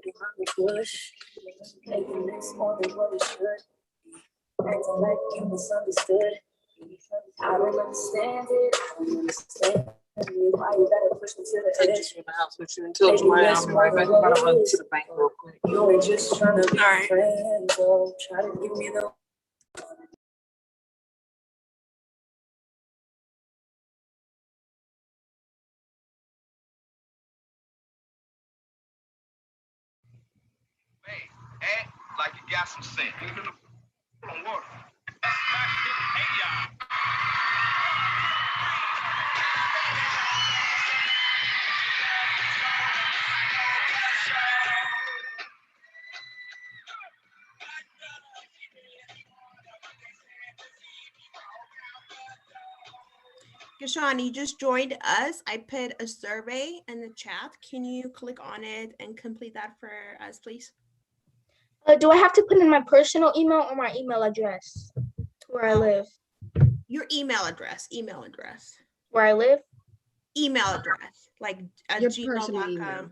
behind the bush, making this more than what it should. Acting like you misunderstood. I don't understand it. I don't understand it. Why you gotta push me to the edge? In the house with you until tomorrow. I'll be right back. I gotta run to the bank real quick. You ain't just trying to be friends, so try to give me the. Hey, act like you got some sense. Even the water. Hey, y'all. Kashawn, you just joined us. I put a survey in the chat. Can you click on it and complete that for us, please? Do I have to put in my personal email or my email address where I live? Your email address. Where I live? Email address, like at Your personal email. gmail.com.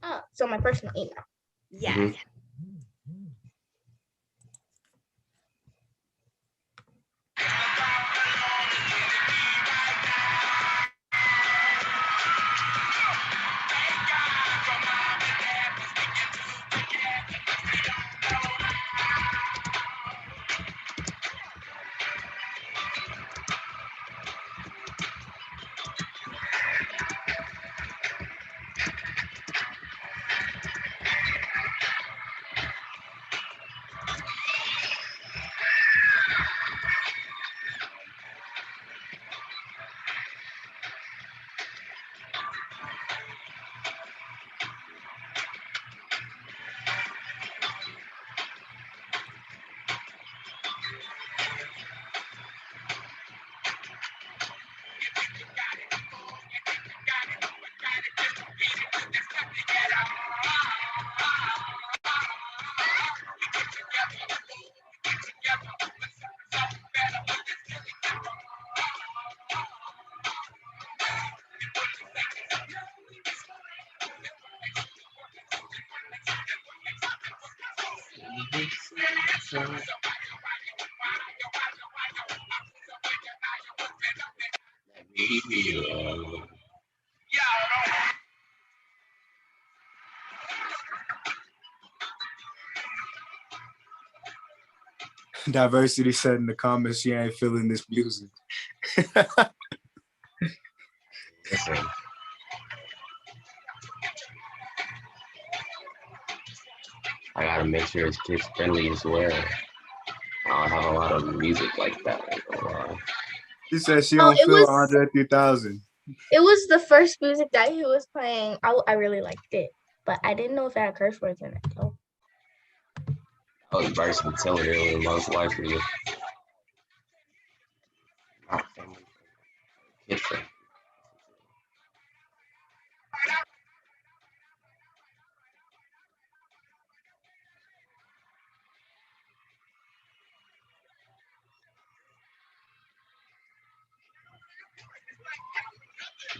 Oh, so my personal email. Yeah. Mhm. Diversity said in the comments she ain't feeling this music. Listen. I gotta make sure it's kids friendly as well. I don't have a lot of music like that. She said she Oh, don't it feel was- Andre 3000. It was the first music that he was playing. I really liked it, but I didn't know if it had curse words in it. So. Oh, the versatility most likely. Not family. Kid friendly.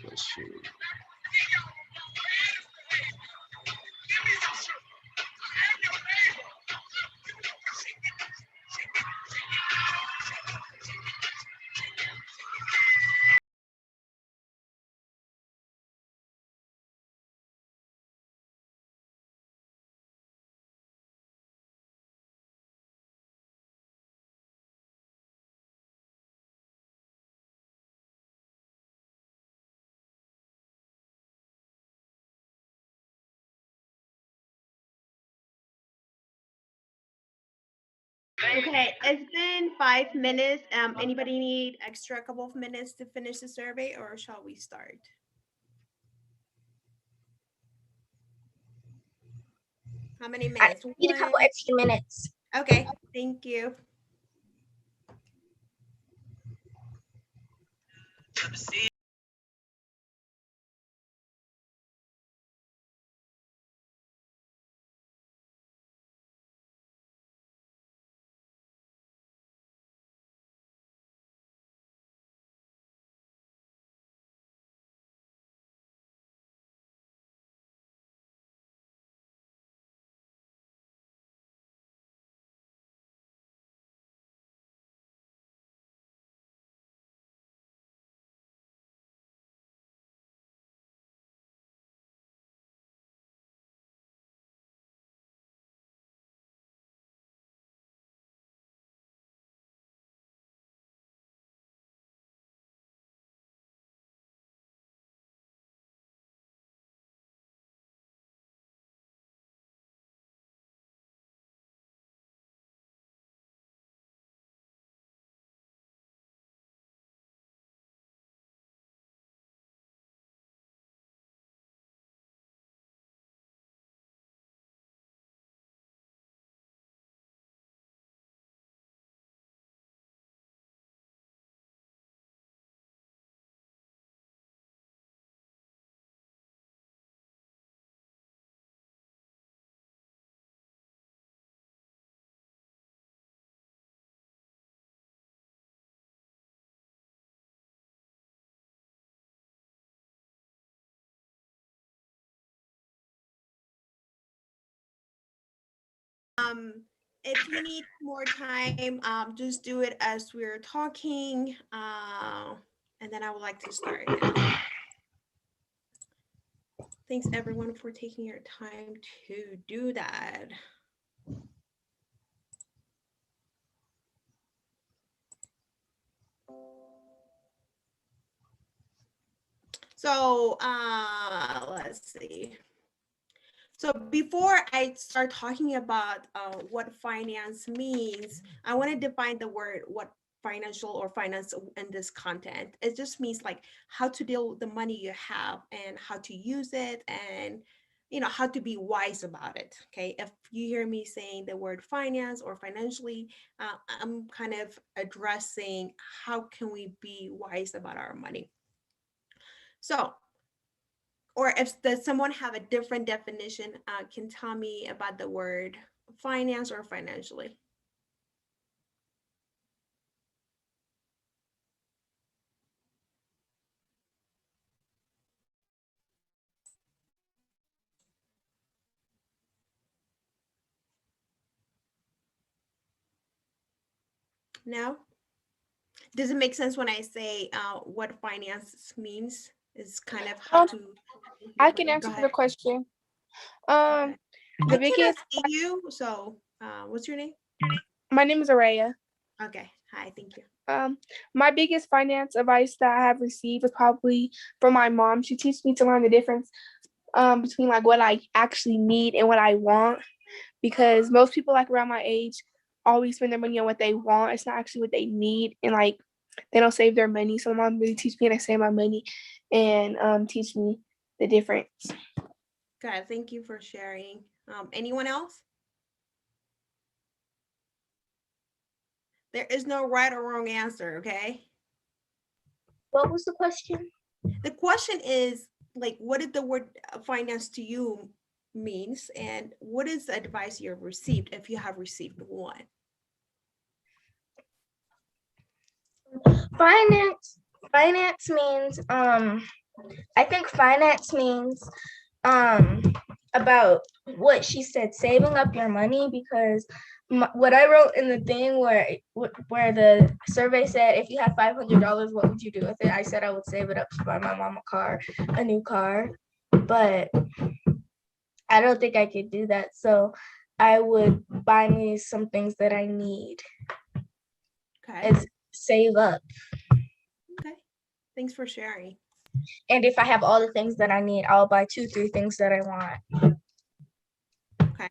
Let's see. Okay, it's been 5 minutes. Anybody need extra couple of minutes to finish the survey, or shall we start? How many I minutes? need a couple extra minutes. Okay, thank you. If you need more time, just do it as we're talking. And then I would like to start. Thanks everyone for taking your time to do that. So let's see. So before I start talking about what finance means, I want to define the word what financial or finance in this content. It just means like how to deal with the money you have and how to use it, and how to be wise about it. Okay, if you hear me saying the word finance or financially, I'm kind of addressing how can we be wise about our money. So, or if does someone have a different definition, can tell me about the word finance or financially. No? Does it make sense when I say what finance means? Is kind of how to. I can Go answer ahead. the question. Okay. The I biggest. cannot see you. So, what's your name? My name is Araya. Okay. Hi. Thank you. My biggest finance advice that I have received is probably from my mom. She teaches me to learn the difference between like what I actually need and what I want, because most people like around my age always spend their money on what they want. It's not actually what they need, and like they don't save their money. So my mom really teach me how to save my money and teach me the difference. Good. Thank you for sharing. Anyone else? There is no right or wrong answer, okay? What was the question? The question is like, what did the word finance to you means, and what is the advice you've received if you have received one? Finance means I think finance means about what she said, saving up your money, because what I wrote in the thing where the survey said if you have $500, what would you do with it? I said I would save it up to buy my mom a new car, but I don't think I could do that. So I would buy me some things that I need. Okay. As save up. Okay. Thanks for sharing. And if I have all the things that I need, I'll buy 2-3 things that I want. Okay.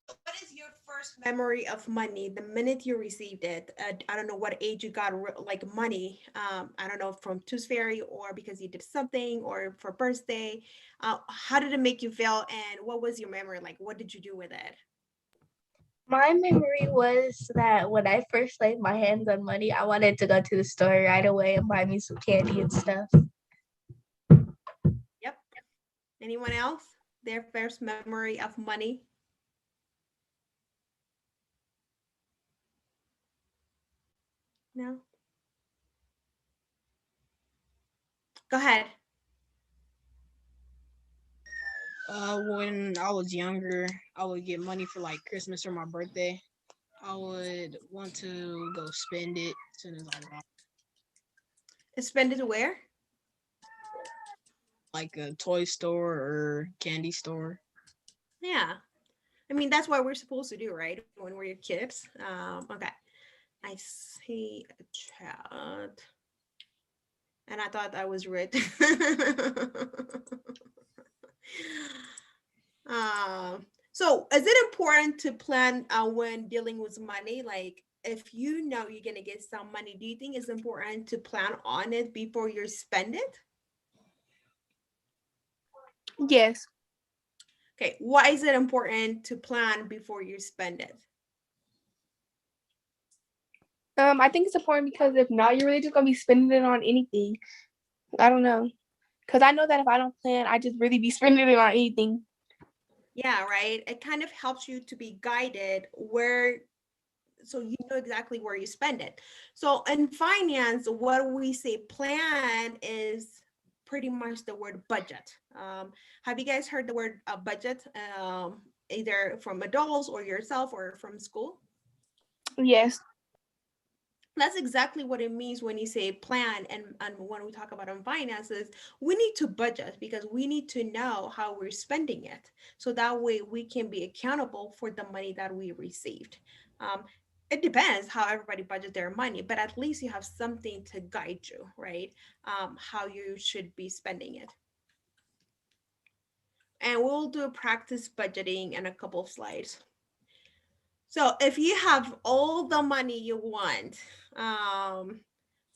What is your first memory of money the minute you received it? I don't know what age you got like money. I don't know, from Tooth Fairy or because you did something or for birthday. How did it make you feel, and what was your memory like? What did you do with it? My memory was that when I first laid my hands on money, I wanted to go to the store right away and buy me some candy and stuff. Yep. Anyone else? Their first memory of money? No? Go ahead. When I was younger, I would get money for like Christmas or my birthday. I would want to go spend it as soon as I got Spend it where? like a toy store or candy store. Yeah. I mean, that's what we're supposed to do, right? When we're kids. Okay. I see a chat. And I thought I was read. So is it important to plan when dealing with money? Like if you know you're gonna get some money, do you think it's important to plan on it before you spend it? Yes. Okay, why is it important to plan before you spend it? I think it's important because if not, you're really just gonna be spending it on anything. I don't know. Because I know that if I don't plan, I just really be spending it on anything. Yeah, right. It kind of helps you to be guided where, so you know exactly where you spend it. So in finance, what we say plan is pretty much the word budget. Have you guys heard the word budget, either from adults or yourself or from school? Yes. That's exactly what it means when you say plan, and when we talk about on finances, we need to budget because we need to know how we're spending it. So that way we can be accountable for the money that we received. It depends how everybody budget their money, but at least you have something to guide you, right? How you should be spending it. And we'll do a practice budgeting in a couple of slides. So if you have all the money you want,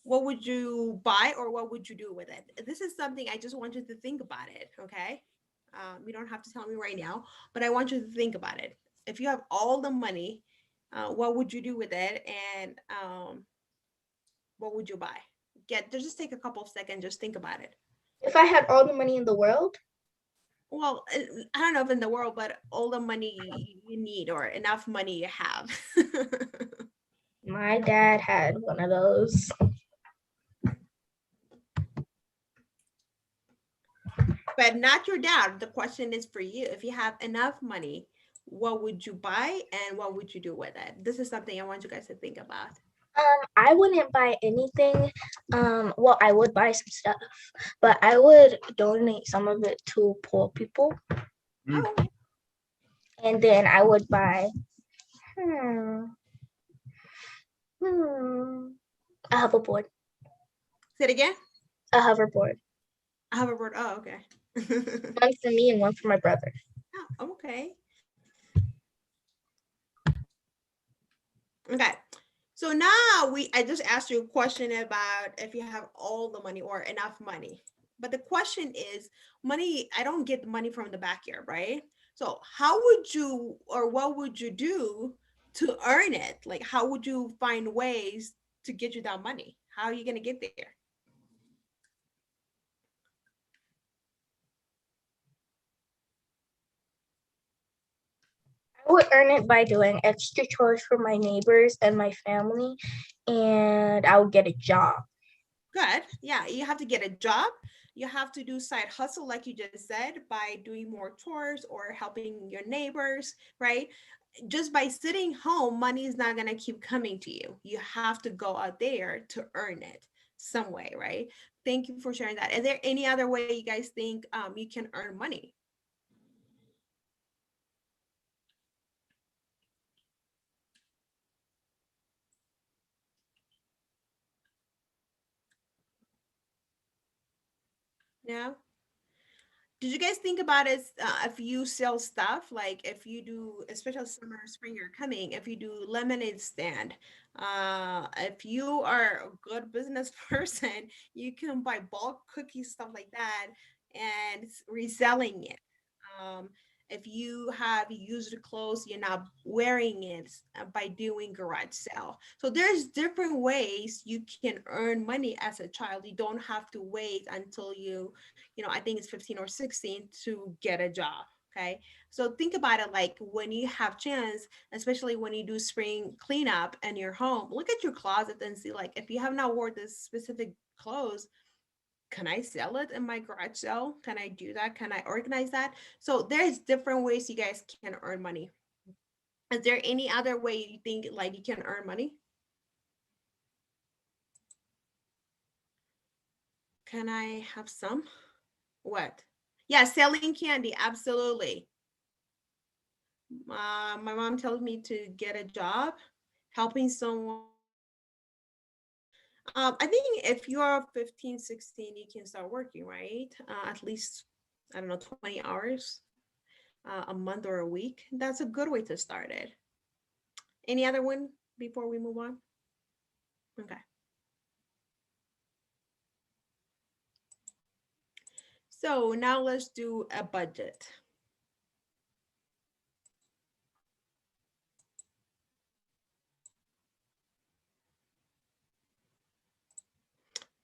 what would you buy or what would you do with it? This is something I just want you to think about it, okay? You don't have to tell me right now, but I want you to think about it. If you have all the money, what would you do with it? And what would you buy? Just take a couple of seconds, just think about it. If I had all the money in the world, Well, I don't know if in the world, but all the money you need or enough money you have. my dad had one of those. But not your dad. The question is for you. If you have enough money, what would you buy and what would you do with it? This is something I want you guys to think about. I wouldn't buy anything. Well, I would buy some stuff, but I would donate some of it to poor people. Oh, And then I would buy a hoverboard. say it again. A hoverboard. I have a word. Oh, okay. One for me and one for my brother. Oh, okay. Okay. So now I just asked you a question about if you have all the money or enough money. But the question is money, I don't get the money from the backyard, right? So how would you or what would you do to earn it? Like how would you find ways to get you that money? How are you going to get there? I would earn it by doing extra chores for my neighbors and my family, and I would get a job. Good. Yeah, you have to get a job. You have to do side hustle, like you just said, by doing more chores or helping your neighbors, right? Just by sitting home, money is not going to keep coming to you. You have to go out there to earn it some way, right? Thank you for sharing that. Is there any other way you guys think you can earn money? Yeah. Did you guys think about it if you sell stuff, like if you do, especially summer, spring are coming, if you do lemonade stand, if you are a good business person, you can buy bulk cookies, stuff like that, and reselling it. Um, if you have used clothes, you're not wearing it by doing garage sale. So there's different ways you can earn money as a child. You don't have to wait until I think it's 15 or 16 to get a job. Okay. So think about it like when you have chance, especially when you do spring cleanup in your home, look at your closet and see like if you have not worn this specific clothes, can I sell it in my garage sale? Can I do that? Can I organize that? So there's different ways you guys can earn money. Is there any other way you think like you can earn money? Can I have some? What? Yeah, selling candy, absolutely. My mom tells me to get a job, helping someone. I think if you're 15, 16, you can start working, right? At least, I don't know, 20 hours a month or a week. That's a good way to start it. Any other one before we move on? Okay. So now let's do a budget.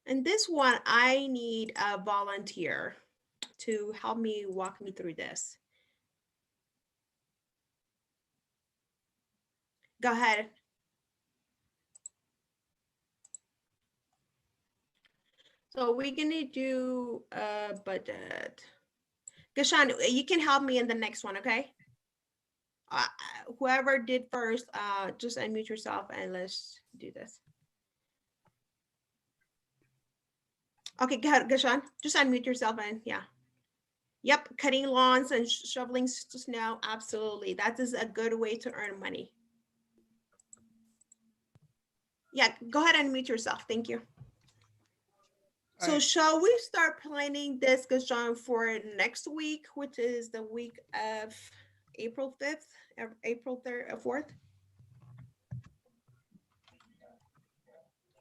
And this one, I need a volunteer to help me walk me through this. Go ahead. So we're gonna do a budget. Gashan, you can help me in the next one, okay? Whoever did first, just unmute yourself and let's do this. Okay, go ahead, Gashan, just unmute yourself and yeah. Yep, cutting lawns and shoveling snow, absolutely. That is a good way to earn money. Yeah, go ahead and mute yourself, thank you. So Alright. shall we start planning this, Gashan, for next week, which is the week of April 5th, April 3rd, 4th?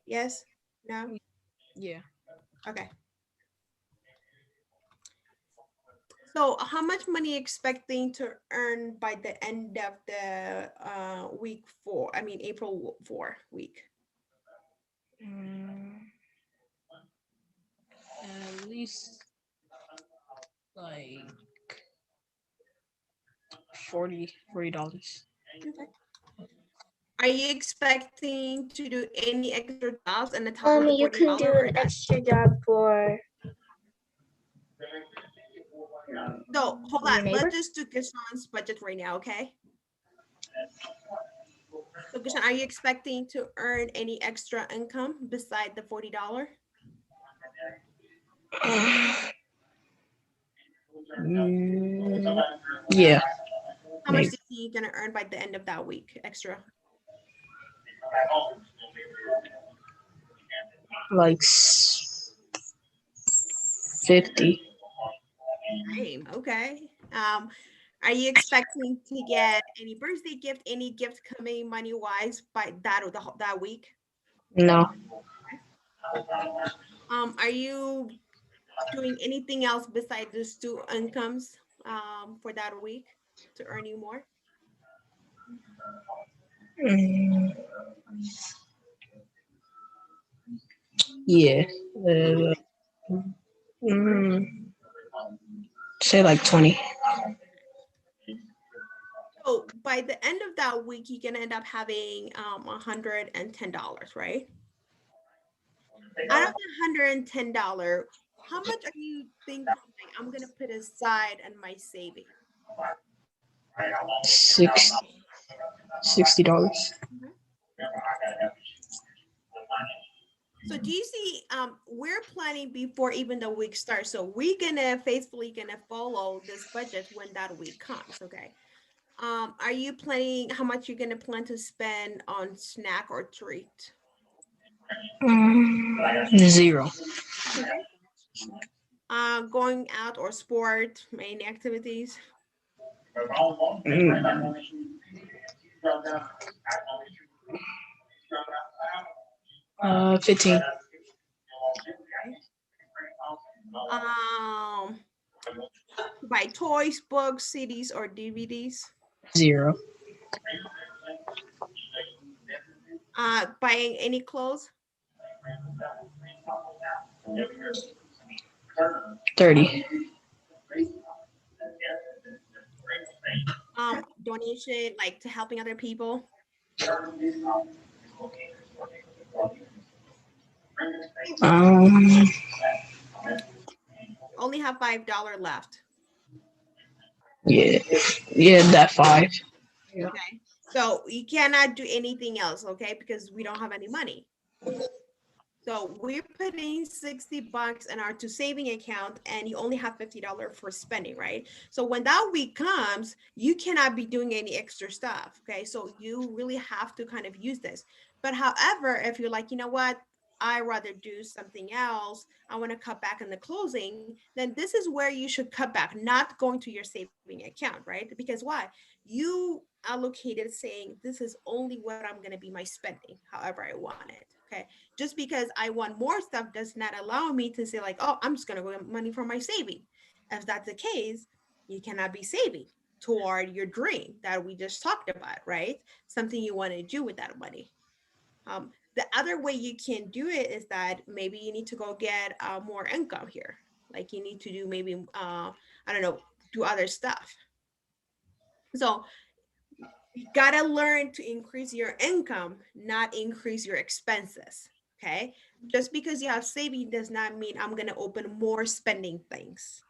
Yes, no, Yeah. okay. So how much money expecting to earn by the end of the week 4, I mean, April 4 week? At least like $40. Okay. Are you expecting to do any extra jobs on the top of the You can $40 do or an that's? extra job for So hold your on, neighbor. let's just do Kishan's budget right now, okay? So Kishan, are you expecting to earn any extra income beside the $40? Yeah, How much maybe. do you think you're gonna earn by the end of that week extra? Like 50. Same, okay. Are you expecting to get any birthday gift, any gift coming money wise by that week? No. Are you doing anything else besides those two incomes for that week to earn you more? Mm, yeah. Mm, say like 20. So by the end of that week, you're gonna end up having $110, right? Out of the $110, how much are you thinking like, I'm gonna put aside on my savings? $60. So do you see, we're planning before even the week starts. So we're gonna faithfully gonna follow this budget when that week comes, okay? Are you planning, how much you're gonna plan to spend on snack or treat? 0. Going out or sport, any activities? Mm, 15. Buy toys, books, CDs, or DVDs? 0. Buying any clothes? 30. Donation, like to helping other people? Only have $5 left. Yeah. Yeah, that 5. Okay, so you cannot do anything else, okay, because we don't have any money. So we're putting $60 in our to saving account and you only have $50 for spending, right? So when that week comes, you cannot be doing any extra stuff, okay? So you really have to kind of use this. But however, if you're like, you know what, I rather do something else, I want to cut back on the closing, then this is where you should cut back, not going to your saving account, right? Because why? You allocated saying this is only what I'm going to be my spending, however I want it, okay? Just because I want more stuff does not allow me to say like, oh, I'm just going to go get money for my saving. If that's the case, you cannot be saving toward your dream that we just talked about, right? Something you want to do with that money. The other way you can do it is that maybe you need to go get more income here. Like you need to do maybe, I don't know, do other stuff. So you gotta learn to increase your income, not increase your expenses. Okay, just because you have saving does not mean I'm going to open more spending things.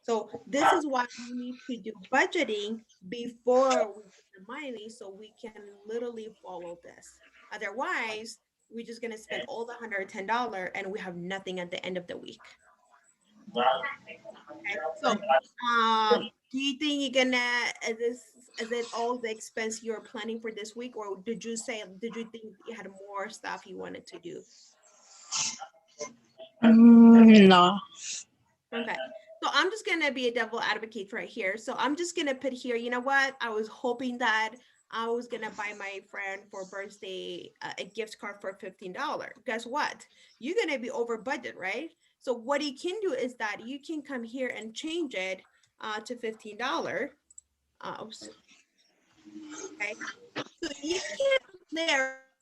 So this is why we need to do budgeting before we get the money so we can literally follow this. Otherwise, we're just gonna spend all the $110 and we have nothing at the end of the week. Okay, so do you think you're gonna is it all the expense you're planning for this week, or did you think you had more stuff you wanted to do? No. Okay. So I'm just going to be a devil advocate right here. So I'm just going to put here, you know what? I was hoping that I was going to buy my friend for birthday a gift card for $15. Guess what? You're going to be over budget, right? So what you can do is that you can come here and change it to $15. Oops. Okay. So you can play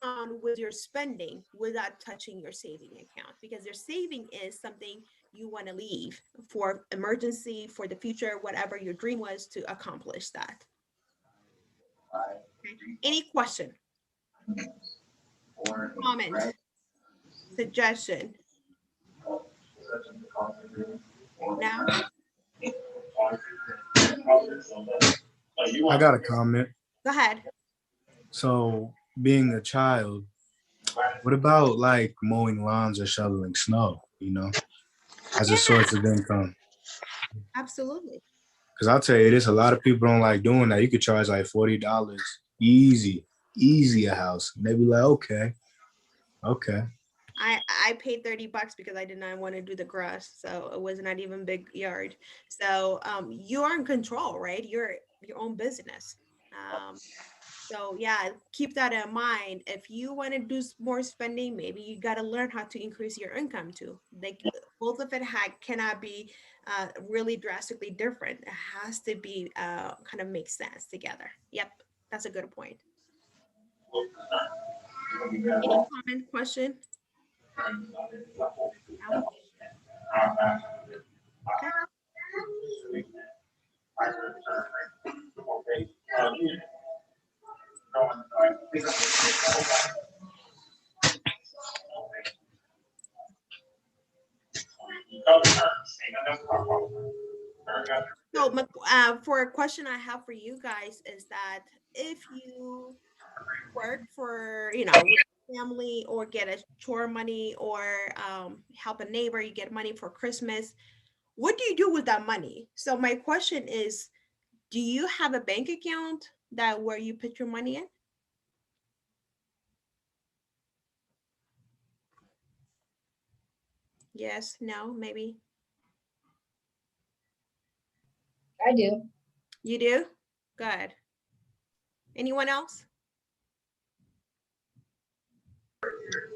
around with your spending without touching your saving account, because your saving is something you want to leave for emergency, for the future, whatever your dream was to accomplish that. Okay. Any question, comment, suggestion? No? I got a comment. Go ahead. So, being a child, what about like mowing lawns or shoveling snow, as a source of income? Absolutely. Because I'll tell you this, a lot of people don't like doing that. You could charge like $40 easy a house. And they be like, okay. I paid $30 because I did not want to do the grass, so it was not even big yard. So you are in control, right? You're your own business. So yeah, keep that in mind. If you want to do more spending, maybe you got to learn how to increase your income too. Like both of it cannot be really drastically different. It has to be kind of make sense together. Yep, that's a good point. Any comment, question? No? Okay. So for a question I have for you guys is that if you work for, family, or get a chore money, or help a neighbor, you get money for Christmas, what do you do with that money? So my question is, do you have a bank account that where you put your money in? Yes, no, maybe. I do. You do? Good. Anyone else?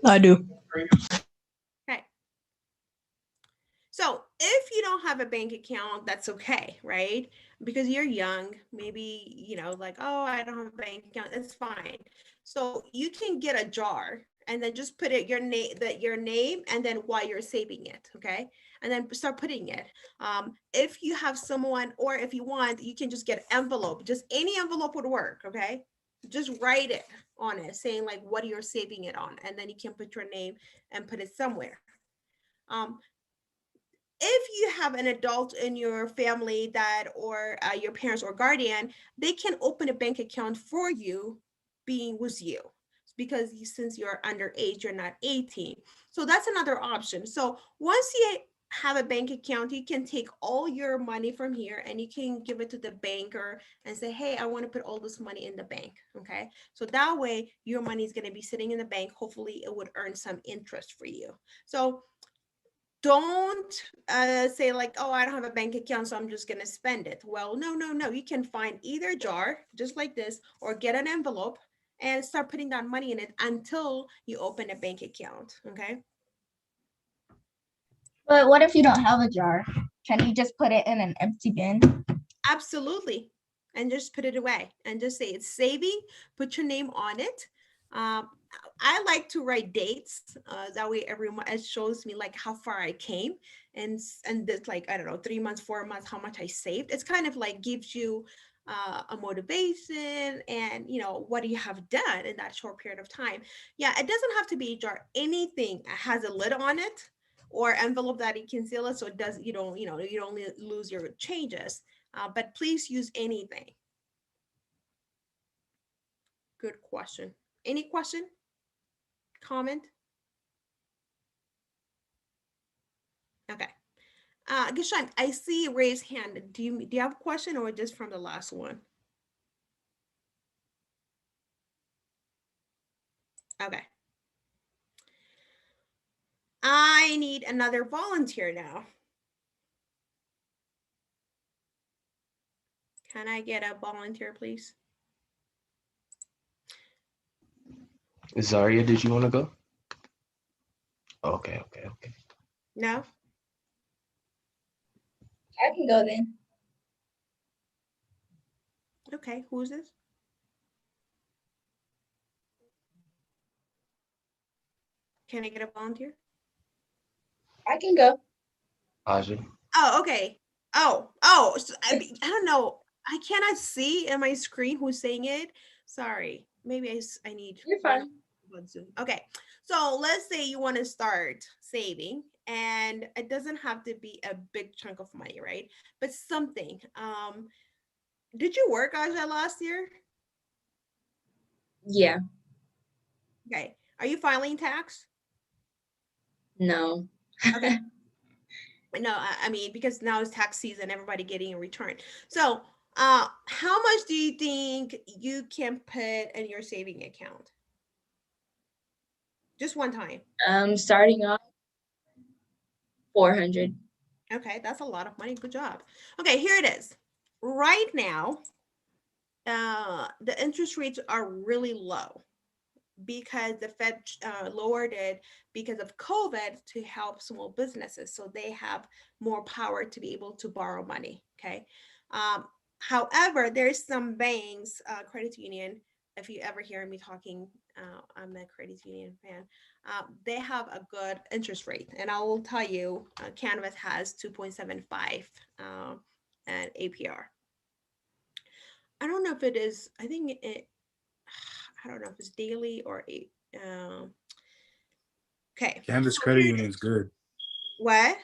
I do. Okay. So if you don't have a bank account, that's okay, right? Because you're young, maybe, like, oh, I don't have a bank account, it's fine. So you can get a jar and then just put it your name and then while you're saving it, okay? And then start putting it. If you have someone, or if you want, you can just get envelope, just any envelope would work, okay? Just write it on it saying like what you're saving it on, and then you can put your name and put it somewhere. If you have an adult in your family that, or your parents or guardian, they can open a bank account for you, being with you, because since you're underage, you're not 18. So that's another option. So once you have a bank account, you can take all your money from here and you can give it to the banker and say, hey, I want to put all this money in the bank. Okay. So that way your money is going to be sitting in the bank. Hopefully it would earn some interest for you. So don't say like, oh, I don't have a bank account, so I'm just going to spend it. Well, no. You can find either a jar just like this, or get an envelope and start putting that money in it until you open a bank account. Okay. But what if you don't have a jar? Can you just put it in an empty bin? Absolutely. And just put it away and just say it's saving, put your name on it. I like to write dates. That way everyone, it shows me like how far I came, and this, like, I don't know, 3 months, 4 months, how much I saved. It's kind of like gives you a motivation, and what you have done in that short period of time. Yeah, it doesn't have to be a jar. Anything has a lid on it or envelope that you can seal it, so it does you don't lose your changes. But please use anything. Good question. Any question? Comment? Okay. Gishan, I see raised hand. Do you have a question or just from the last one? Okay. I need another volunteer now. Can I get a volunteer, please? Zaria, did you want to go? Okay. No? I can go then. Okay, who's this? Can I get a volunteer? I can go. Aja. Oh, okay. So I don't know. I cannot see in my screen who's saying it. Sorry. Maybe I need. You're fine. On Zoom. Okay. So let's say you want to start saving, and it doesn't have to be a big chunk of money, right? But something. Did you work, Aja, last year? Yeah. Okay. Are you filing tax? No. Okay. No, I mean, because now it's tax season, everybody getting a return. So how much do you think you can put in your saving account? Just one time. Starting off 400. Okay, that's a lot of money. Good job. Okay, here it is. Right now, the interest rates are really low because the Fed lowered it because of COVID to help small businesses. So they have more power to be able to borrow money. Okay. However, there's some banks, credit union, if you ever hear me talking, I'm a credit union fan. They have a good interest rate. And I will tell you, Canvas has 2.75 and APR. I don't know if it is, I think I don't know if it's daily or okay. Canvas Credit Union is good. What?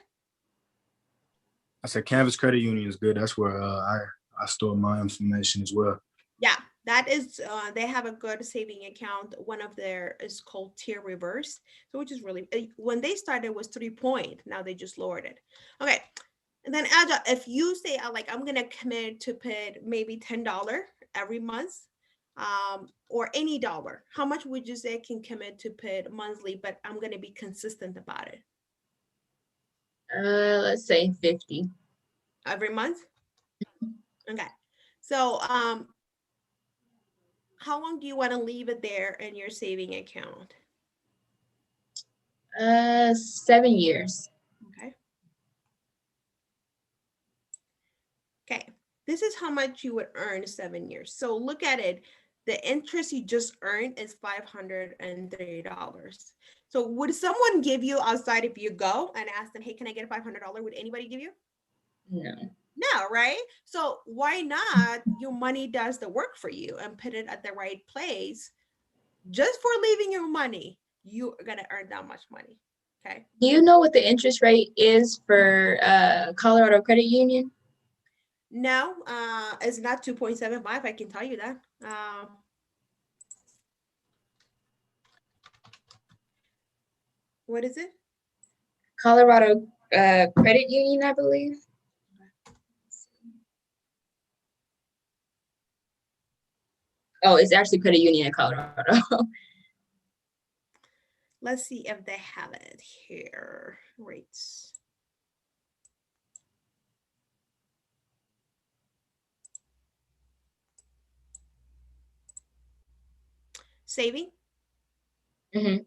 I said Canvas Credit Union is good. That's where I store my information as well. Yeah, that is, they have a good saving account. One of their is called Tier Reverse, so which is really, when they started it was 3 point. Now they just lowered it. Okay. And then Aja, if you say like I'm gonna commit to put maybe $10 every month, or any dollar, how much would you say I can commit to put monthly, but I'm gonna be consistent about it? Let's say 50. Every month? Okay. So how long do you want to leave it there in your saving account? 7 years. Okay. Okay. This is how much you would earn 7 years. So look at it. The interest you just earned is $503. So would someone give you outside if you go and ask them, hey, can I get a $500? Would anybody give you? No. No, right? So why not? Your money does the work for you and put it at the right place. Just for leaving your money, you are gonna earn that much money. Okay. Do you know what the interest rate is for Colorado Credit Union? No, it's not 2.75. I can tell you that. What is it? Colorado Credit Union, I believe. Oh, it's actually Credit Union in Colorado. Let's see if they have it here. Rates. Saving. Mm-hmm.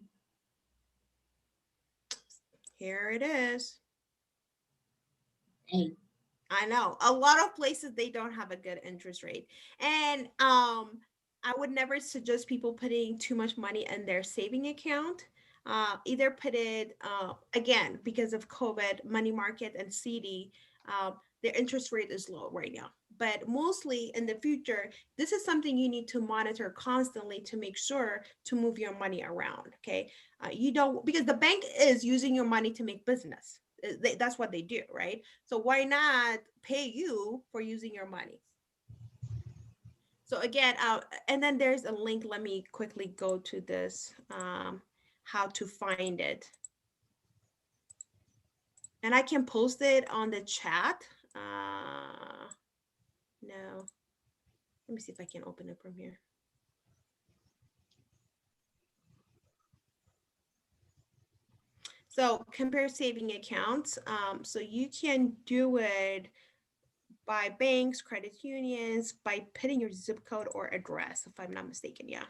Here it is. Dang. I know a lot of places they don't have a good interest rate, and I would never suggest people putting too much money in their saving account. Either put it again because of COVID, money market and CD. the interest rate is low right now. But mostly in the future, this is something you need to monitor constantly to make sure to move your money around. Okay. You don't, because the bank is using your money to make business. That's what they do, right? So why not pay you for using your money? So again, and then there's a link. Let me quickly go to this, how to find it. And I can post it on the chat. No, let me see if I can open it from here. So compare saving accounts. So you can do it by banks, credit unions, by putting your zip code or address, if I'm not mistaken. Yeah.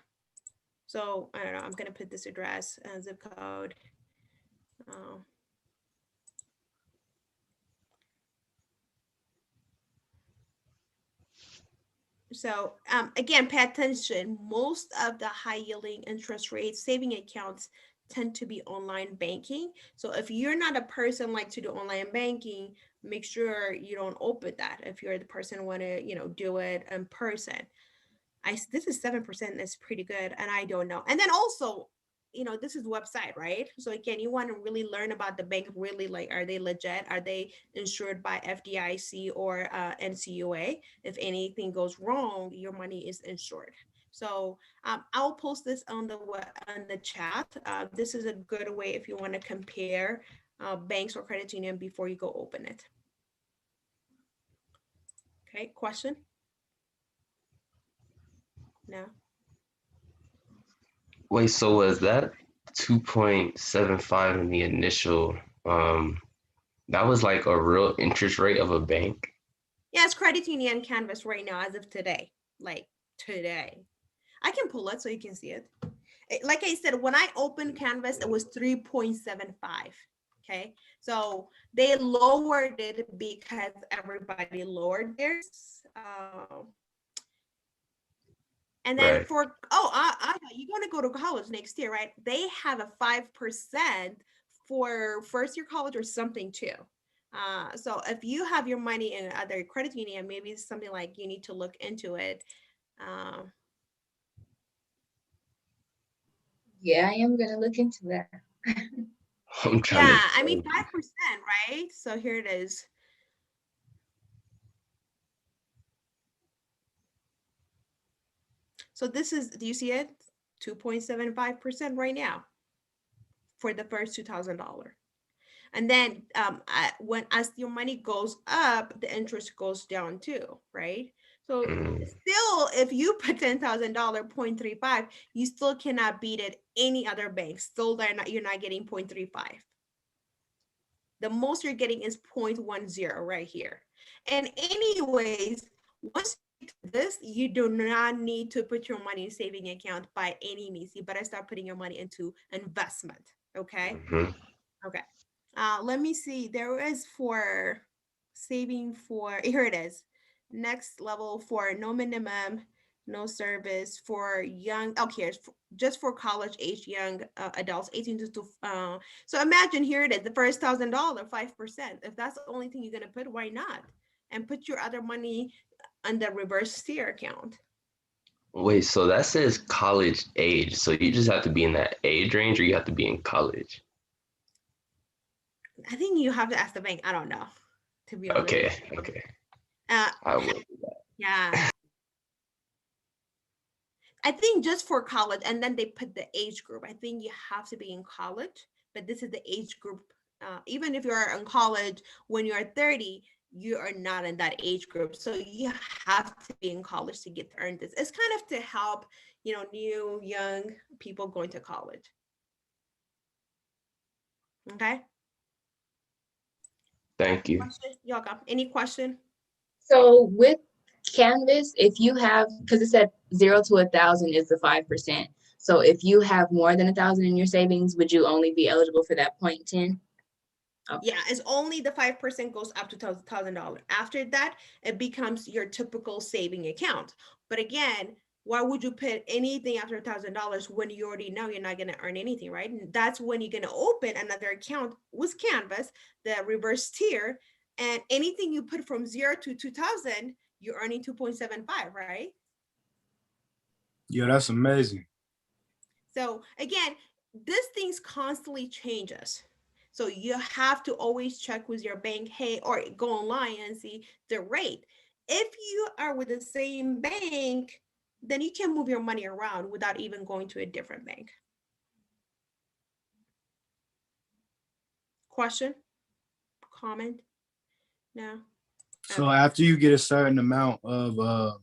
So I don't know, I'm gonna put this address and zip code. So again, pay attention. Most of the high yielding interest rates saving accounts tend to be online banking. So if you're not a person like to do online banking, make sure you don't open that. If you're the person who want to, do it in person. This is 7%. That's pretty good, and I don't know. And then also, this is website, right? So again, you want to really learn about the bank. Really, like, are they legit? Are they insured by FDIC or NCUA? If anything goes wrong, your money is insured. So I'll post this on the chat. This is a good way if you want to compare banks or credit union before you go open it. Okay, question? No. Wait, so was that 2.75 in the initial? That was like a real interest rate of a bank? Yeah, it's credit union Canvas right now as of today. Like today. I can pull it so you can see it. Like I said, when I opened Canvas, it was 3.75. Okay, so they lowered it because everybody lowered theirs. And then Right. you're going to go to college next year, right? They have a 5% for first year college or something too. So if you have your money in other credit union, maybe it's something like you need to look into it. Yeah, I am gonna look into that. I'm trying Yeah, to. I mean 5%, right? So here it is. So this is, do you see it? 2.75% right now for the first $2,000. And then as your money goes up, the interest goes down too, right? So still, if you put $10,000, 0.35, you still cannot beat it any other bank. Still, you're not getting 0.35. The most you're getting is 0.10 right here. And anyways, once you do this, you do not need to put your money in saving account by any means. You better start putting your money into investment, okay? Okay. Let me see. There is for saving for, here it is. Next level for no minimum, no service for young, okay, just for college age young adults, 18 to, so imagine here it is, the first $1,000, 5%. If that's the only thing you're gonna put, why not? And put your other money on the reverse steer account. Wait, so that says college age. So you just have to be in that age range, or you have to be in college? I think you have to ask the bank. I don't know, to be honest. Okay. I will do that. Yeah. I think just for college, and then they put the age group. I think you have to be in college, but this is the age group. Even if you're in college when you're 30, you are not in that age group. So you have to be in college to get to earn this. It's kind of to help, new young people going to college. Okay. Thank you. You're welcome. Any question? So with Canvas, if you have, because it said 0 to 1,000 is the 5%. So if you have more than 1,000 in your savings, would you only be eligible for that 0.10? Okay. Yeah, it's only the 5% goes up to $1,000. After that, it becomes your typical saving account. But again, why would you put anything after $1,000 when you already know you're not going to earn anything, right? And that's when you're going to open another account with Canvas, the reverse tier, And anything you put from 0 to 2,000, you're earning 2.75, right? Yeah, that's amazing. So again, this things constantly changes. So you have to always check with your bank, hey, or go online and see the rate. If you are with the same bank, then you can move your money around without even going to a different bank. Question? Comment? No? So Okay. after you get a certain amount of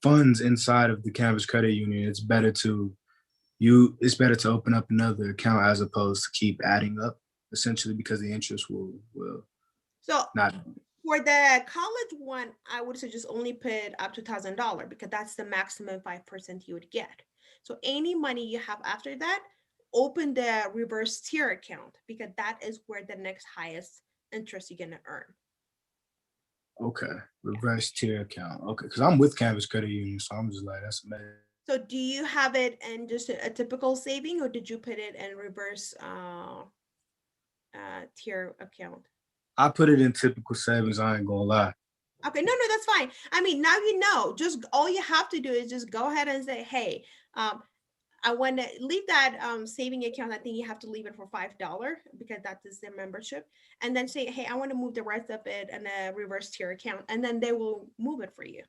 funds inside of the Canvas Credit Union, it's better to open up another account as opposed to keep adding up, essentially, because the interest will So not. for the college one, I would suggest only put up to $1,000 because that's the maximum 5% you would get. So any money you have after that, open the reverse tier account because that is where the next highest interest you're gonna earn. Okay, reverse tier account. Okay, because I'm with Canvas Credit Union, so I'm just like, that's amazing. So do you have it in just a typical saving or did you put it in reverse tier account? I put it in typical savings. I ain't gonna lie. Okay, no, that's fine. I mean, now you know, just all you have to do is just go ahead and say, hey, I want to leave that saving account. I think you have to leave it for $5 because that is their membership. And then say, hey, I want to move the rest of it in a reverse tier account. And then they will move it for you.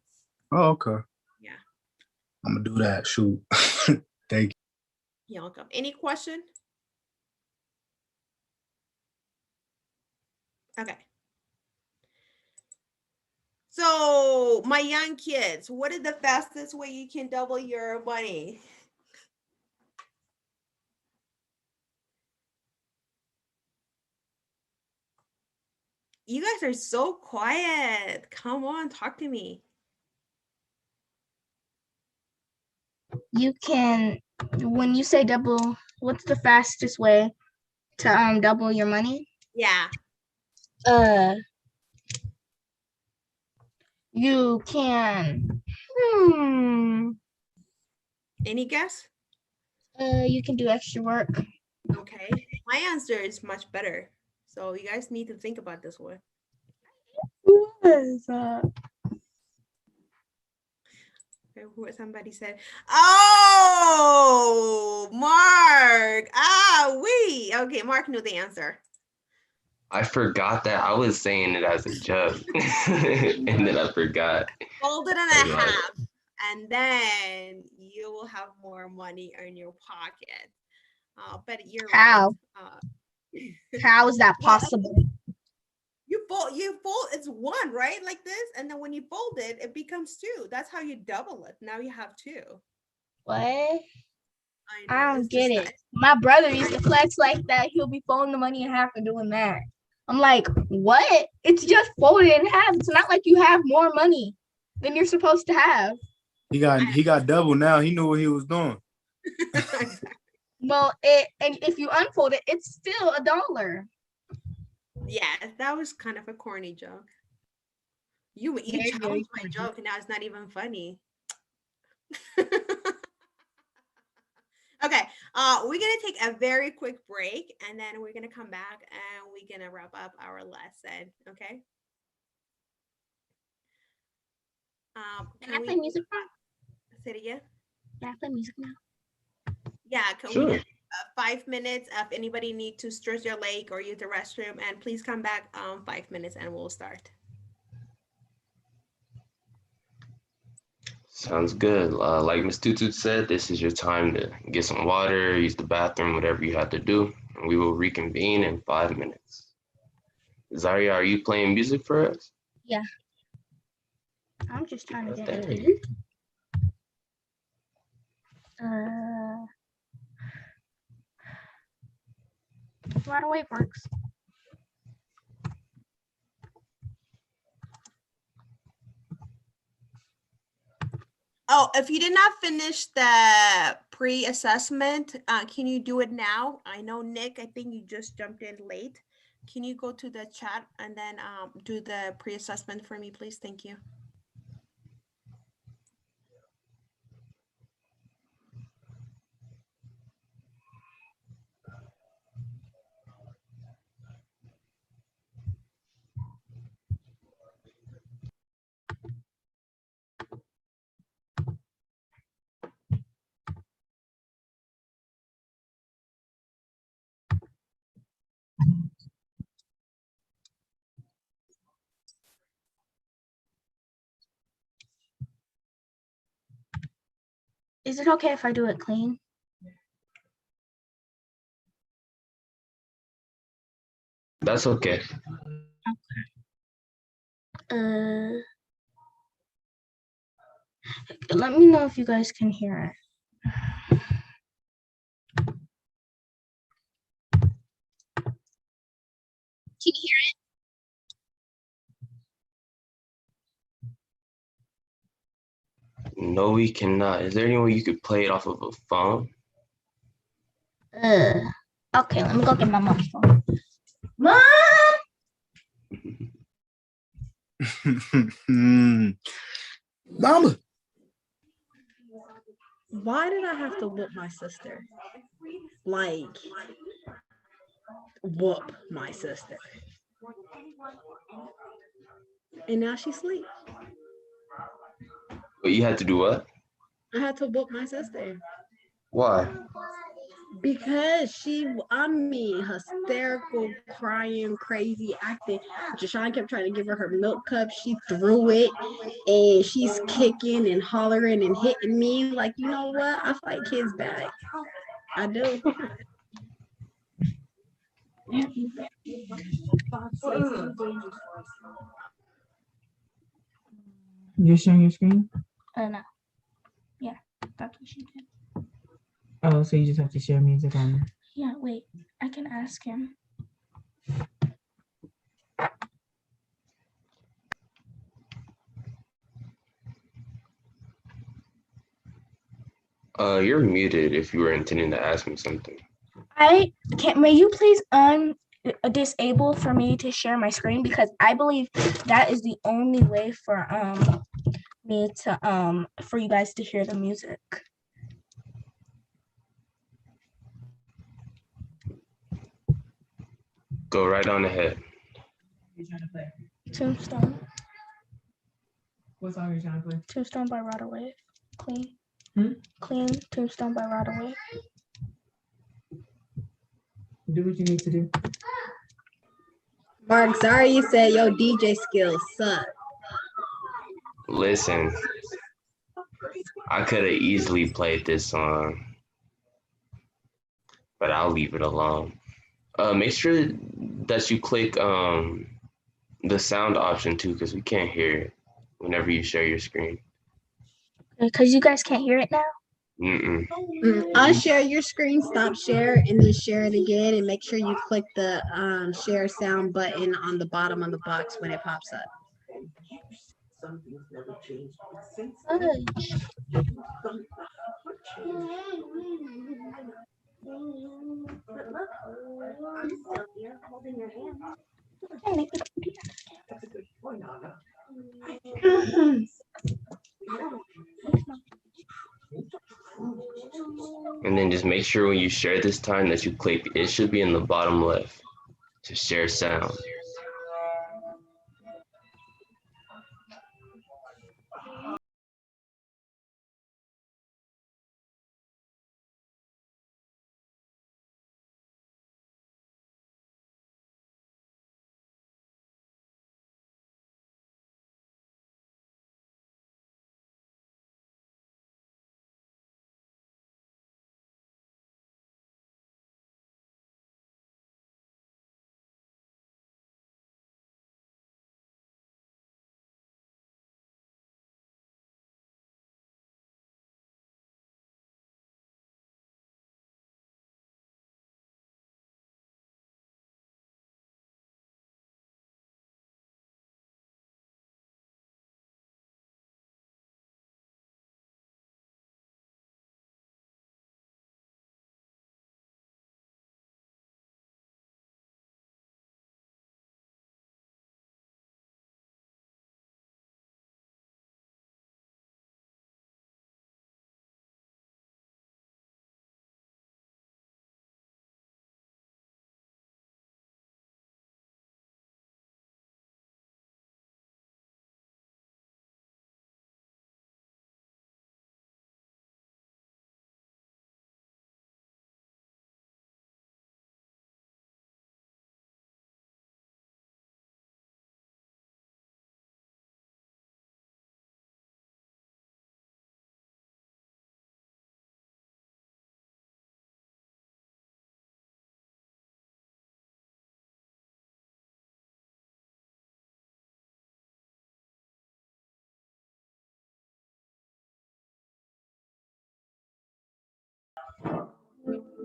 Oh, okay. Yeah. I'm gonna do that. Shoot. Thank you. You're welcome. Any question? Okay. So my young kids, what is the fastest way you can double your money? You guys are so quiet. Come on, talk to me. You can, when you say double, what's the fastest way to double your money? Yeah. You can, Any guess? you can do extra work. Okay. My answer is much better. So you guys need to think about this one. What is that? Somebody said, oh, Mark. Okay, Mark knew the answer. I forgot that I was saying it as a joke, and then I forgot. Fold it in a half, and then you will have more money in your pocket. But you're How? right. How is that possible? You fold, it's one, right? Like this. And then when you fold it, it becomes two. That's how you double it. Now you have two. What? I don't get it. My brother used to flex like that. He'll be folding the money in half and doing that. I'm like, what? It's just folded in half. It's not like you have more money than you're supposed to have. He got double now. He knew what he was doing. Well, and if you unfold it, it's still $1. Yeah, that was kind of a corny joke. You Very, very challenged my corny. joke, and now it's not even funny. Okay, we're gonna take a very quick break, and then we're gonna come back and we're gonna wrap up our lesson. Okay. Can I play music now? Say it again. Can I play music now? Yeah, can Sure. we get 5 minutes if anybody need to stretch their leg or use the restroom, and please come back 5 minutes and we'll start. Sounds good. Like Ms. Tutu said, this is your time to get some water, use the bathroom, whatever you have to do, and we will reconvene in 5 minutes. Zaria, are you playing music for us? Yeah. I'm just trying to get Okay. it. Right away works. Oh, if you did not finish the pre-assessment, can you do it now? I know, Nick, I think you just jumped in late. Can you go to the chat and then do the pre-assessment for me, please? Thank you. Is it okay if I do it clean? That's okay. Let me know if you guys can hear it. Can you hear No, we cannot. Is there any way you could play it off of a phone? it? Okay, let me go get my mom's phone. Mom! Mama. Why did I have to whoop my sister? Like, whoop my sister. And now she sleep. But you had to do what? I had to whoop my sister Why? because hysterical, crying, crazy, acting. Jashawn kept trying to give her her milk cup. She threw it, and she's kicking and hollering and hitting me. Like, you know what? I fight kids back. I do. You're sharing your screen? No. Yeah, that's what she did. Oh, so you just have to share music on. Yeah, wait, I can ask him. You're muted if you were intending to ask me something. I can't, may you please disable for me to share my screen, because I believe that is the only way for me to for you guys to hear the music. Go right on ahead. You're trying to play. Tombstone. What song are you trying to play? Tombstone by Rodaway. Clean. Hmm? Clean. Tombstone by Rodaway. Do what you need to do. Mark, sorry you said your DJ skills suck. Listen, I could have easily played this song, but I'll leave it alone. Make sure that you click the sound option too, because we can't hear it whenever you share your screen. Because you guys can't hear it now? Unshare your screen, stop share, and then share it again, and make sure you click the share sound button on the bottom of the box when it pops up. Something's never changed since. And then just make sure when you share this time that you click, it should be in the bottom left to share sound.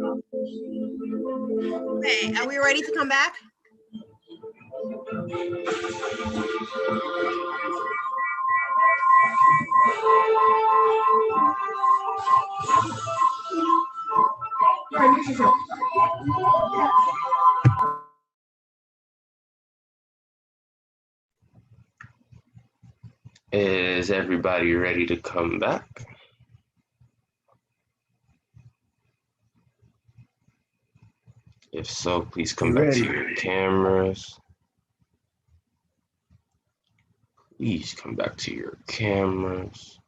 Okay, are we ready to come back? Is everybody ready to come back? If so, please come back to your cameras. Please come back to your cameras.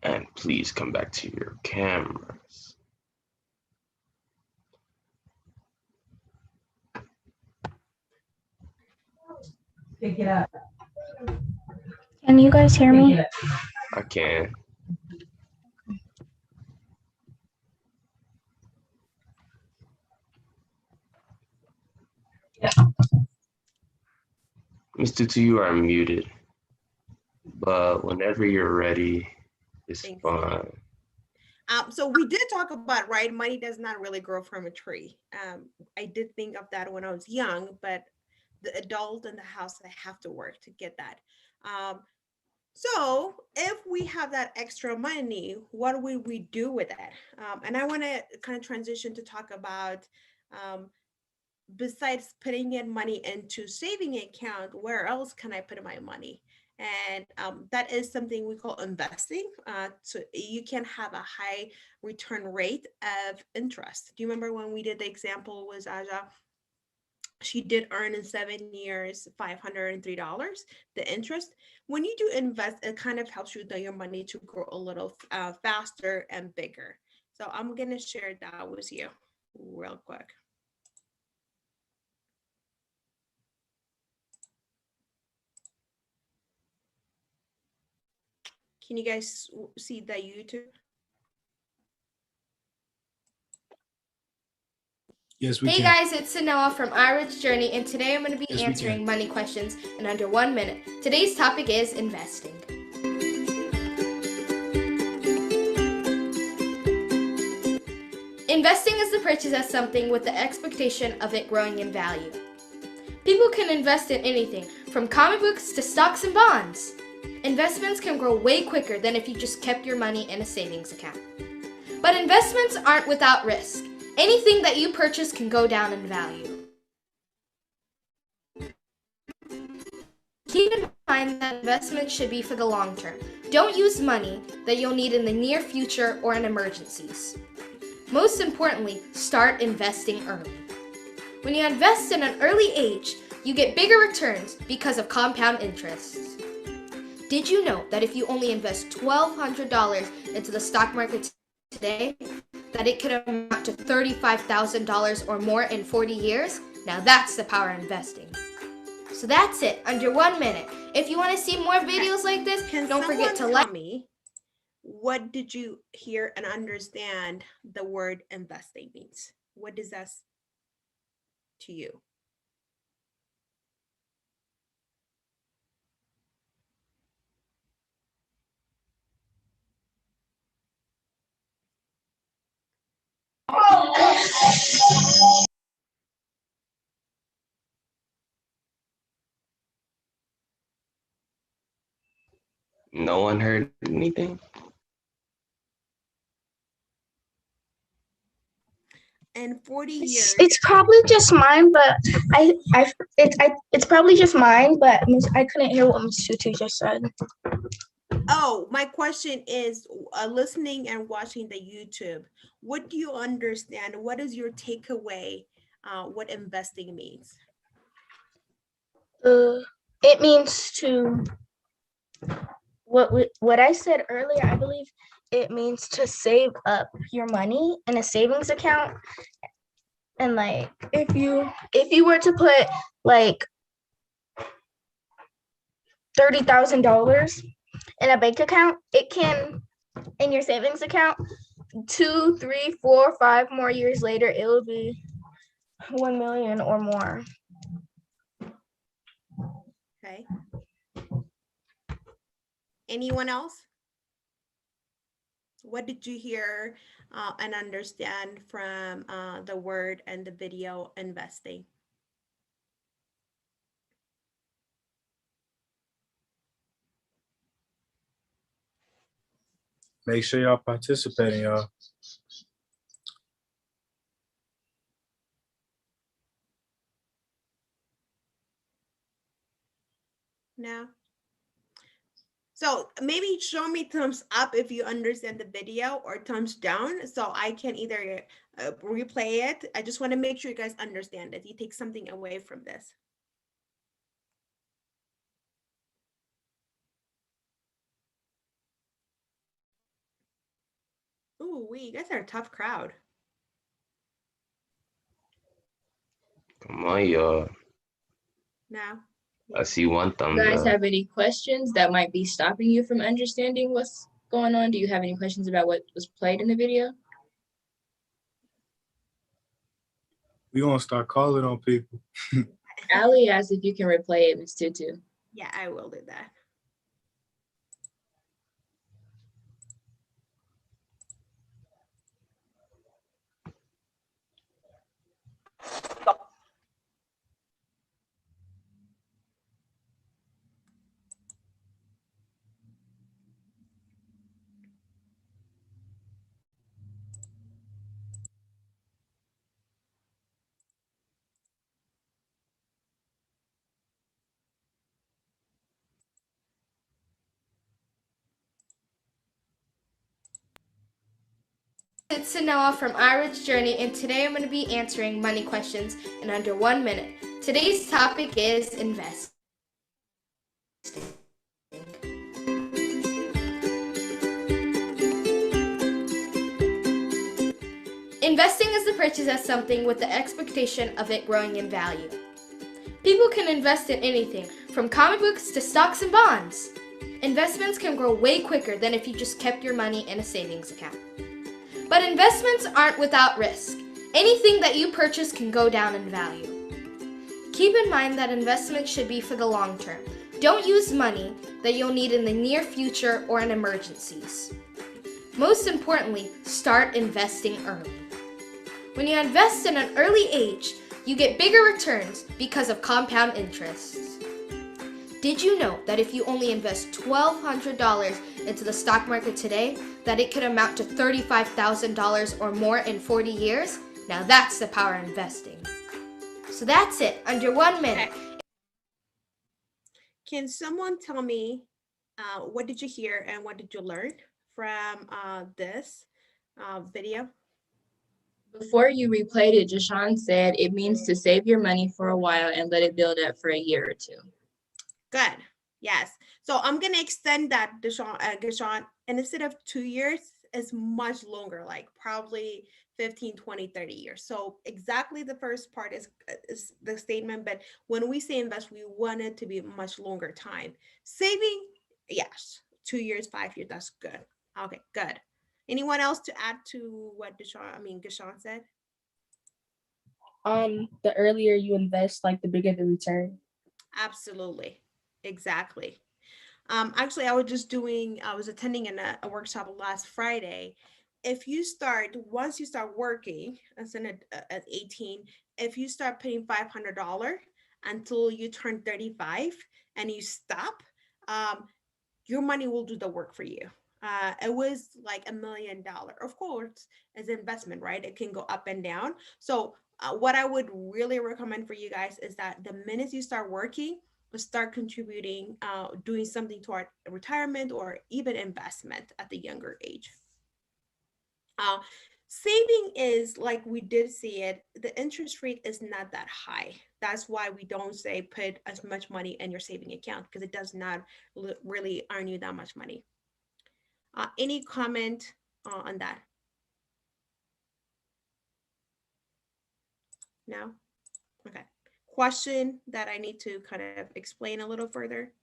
And please come back to your cameras. Pick it up. Can you guys hear Pick me? it up. I can. Ms. Tutu, you are muted, but whenever you're ready, it's Thanks. fine. So we did talk about, right, money does not really grow from a tree. I did think of that when I was young, but the adult in the house, I have to work to get that. So if we have that extra money, what would we do with it? And I want to kind of transition to talk about, besides putting in money into saving account, where else can I put my money? And that is something we call investing. So you can have a high return rate of interest. Do you remember when we did the example with Aja? She did earn in 7 years $503, the interest. When you do invest, it kind of helps you your money to grow a little faster and bigger. So I'm going to share that with you real quick. Can you guys see that YouTube? Yes, we Hey can. guys, it's Sanoa from iRich Journey, and today I'm going to be Yes, we answering can. money questions in under 1 minute. Today's topic is investing. Investing is the purchase of something with the expectation of it growing in value. People can invest in anything, from comic books to stocks and bonds. Investments can grow way quicker than if you just kept your money in a savings account. But investments aren't without risk. Anything that you purchase can go down in value. Keep in mind that investments should be for the long term. Don't use money that you'll need in the near future or in emergencies. Most importantly, start investing early. When you invest in an early age, you get bigger returns because of compound interest. Did you know that if you only invest $1,200 into the stock market today, that it could amount to $35,000 or more in 40 years? Now that's the power of investing. So that's it, under 1 minute. If you want to see more videos like this, don't forget to like me. What did you hear and understand the word investing means? What does that to you? No one heard anything? In 40 years. It's probably just mine, but it's probably just mine, but I couldn't hear what Ms. Tutu just said. Oh, my question is, listening and watching the YouTube, what do you understand? What is your takeaway? What investing means? It means to what I said earlier. I believe it means to save up your money in a savings account. And like if you were to put like $30,000 in a bank account, it can, in your savings account, 2, 3, 4, 5 more years later, it will be 1 million or more. Okay. Anyone else? What did you hear and understand from the word and the video investing? Make sure y'all participating, y'all. No. So maybe show me thumbs up if you understand the video, or thumbs down, so I can either replay it. I just want to make sure you guys understand it. You take something away from this. Ooh, you guys are a tough crowd. Come on, y'all. No. I see one You thumbs guys up. have any questions that might be stopping you from understanding what's going on? Do you have any questions about what was played in the video? We gonna start calling on people. Allie asked if you can replay it, Ms. Tutu. Yeah, I will do that. It's Sanoa from iRich Journey, and today I'm going to be answering money questions in under 1 minute. Today's topic is invest. Investing is the purchase of something with the expectation of it growing in value. People can invest in anything, from comic books to stocks and bonds. Investments can grow way quicker than if you just kept your money in a savings account. But investments aren't without risk. Anything that you purchase can go down in value. Keep in mind that investments should be for the long term. Don't use money that you'll need in the near future or in emergencies. Most importantly, start investing early. When you invest in an early age, you get bigger returns because of compound interests. Did you know that if you only invest $1,200 into the stock market today, that it could amount to $35,000 or more in 40 years? Now that's the power of investing. So that's it, under 1 minute. Can someone tell me what did you hear and what did you learn from this video? Before you replayed it, Jashawn said it means to save your money for a while and let it build up for a year or two. Good. Yes. So I'm going to extend that, Deshaun, and instead of 2 years, it's much longer, like probably 15, 20, 30 years. So exactly the first part is the statement, but when we say invest, we want it to be much longer time. Saving, yes, 2 years, 5 years, that's good. Okay, good. Anyone else to add to what Deshaun said? The earlier you invest, like the bigger the return. Absolutely. Exactly. Actually, I was attending a workshop last Friday. Once you start working as at 18, if you start paying $500 until you turn 35 and you stop, your money will do the work for you. It was like $1 million. Of course, as an investment, right? It can go up and down. So what I would really recommend for you guys is that the minute you start working, start contributing, doing something toward retirement or even investment at the younger age. Saving is, like we did see it, the interest rate is not that high. That's why we don't say put as much money in your saving account, because it does not really earn you that much money. Any comment on that? No? Okay. Question that I need to kind of explain a little further?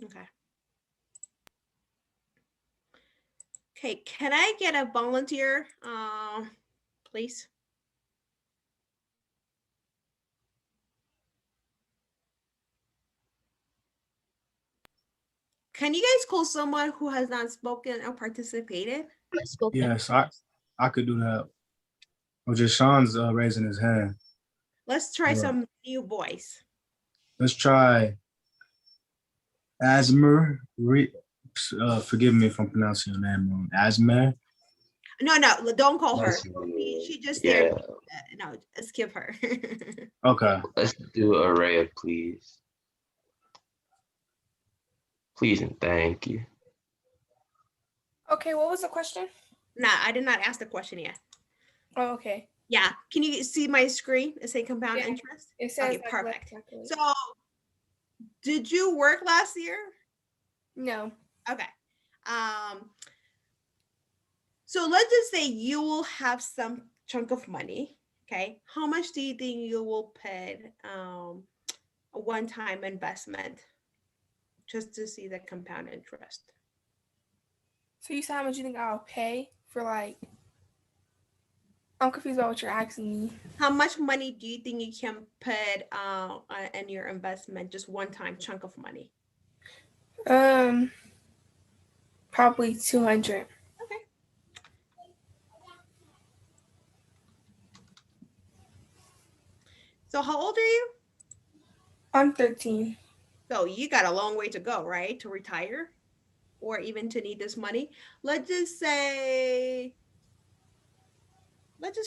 Okay. Okay, can I get a volunteer, please? Can you guys call someone who has not spoken or participated? Yes, I could do that. Oh, just Sean's raising his hand. Let's try Right. some new voice. Let's try Asmer. Forgive me if I'm pronouncing your name wrong. Asmer. No, don't call her. That's me. She just there. Yeah. No, skip her. Okay. Let's do Araya, please. Please and thank you. Okay, what was the question? Nah, I did not ask the question yet. Oh, okay. Yeah, can you see my screen? It say compound Yeah, interest. It says Okay, like, perfect. let's calculate. So, did you work last year? No. Okay. So let's just say you will have some chunk of money. Okay. How much do you think you will put a one-time investment just to see the compound interest? So you said how much you think I'll pay for like? I'm confused about what you're asking me. How much money do you think you can put in your investment, just one-time chunk of money? Probably 200. Okay. So how old are you? I'm 13. So you got a long way to go, right? To retire or even to need this money. Let's just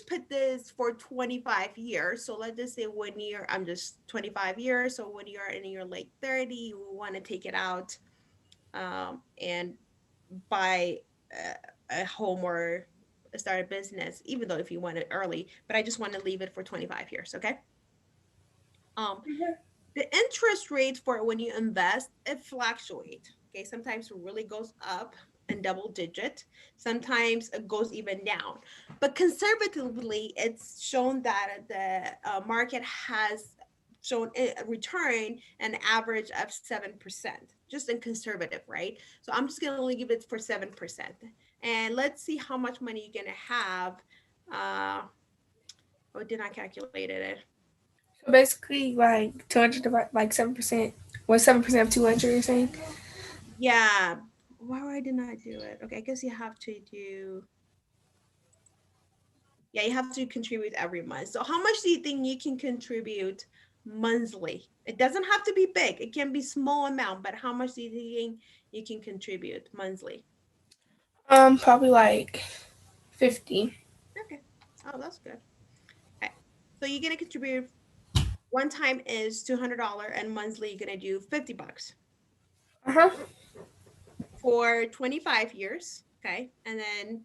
put this for 25 years. So let's just say when you're, I'm just 25 years. So when you're in your late 30, you want to take it out and buy a home or start a business, even though if you want it early, but I just want to leave it for 25 years. Okay. The interest rate for when you invest, it fluctuates. Okay, sometimes it really goes up in double digit. Sometimes it goes even down. But conservatively, it's shown that the market has shown a return an average of 7%, just in conservative, right? So I'm just gonna leave it for 7%. And let's see how much money you're gonna have. Oh, did I calculate it? So basically, like 200 divided like 7%. What 7% of 200? You're saying? Yeah. Why did I do it? Okay, I guess you have to do. Yeah, you have to contribute every month. So how much do you think you can contribute monthly? It doesn't have to be big. It can be small amount, but how much do you think you can contribute monthly? Probably like 50. Okay. Oh, that's good. Okay. So you're gonna contribute. One time is $200, and monthly you're gonna do $50 for 25 years. Okay, and then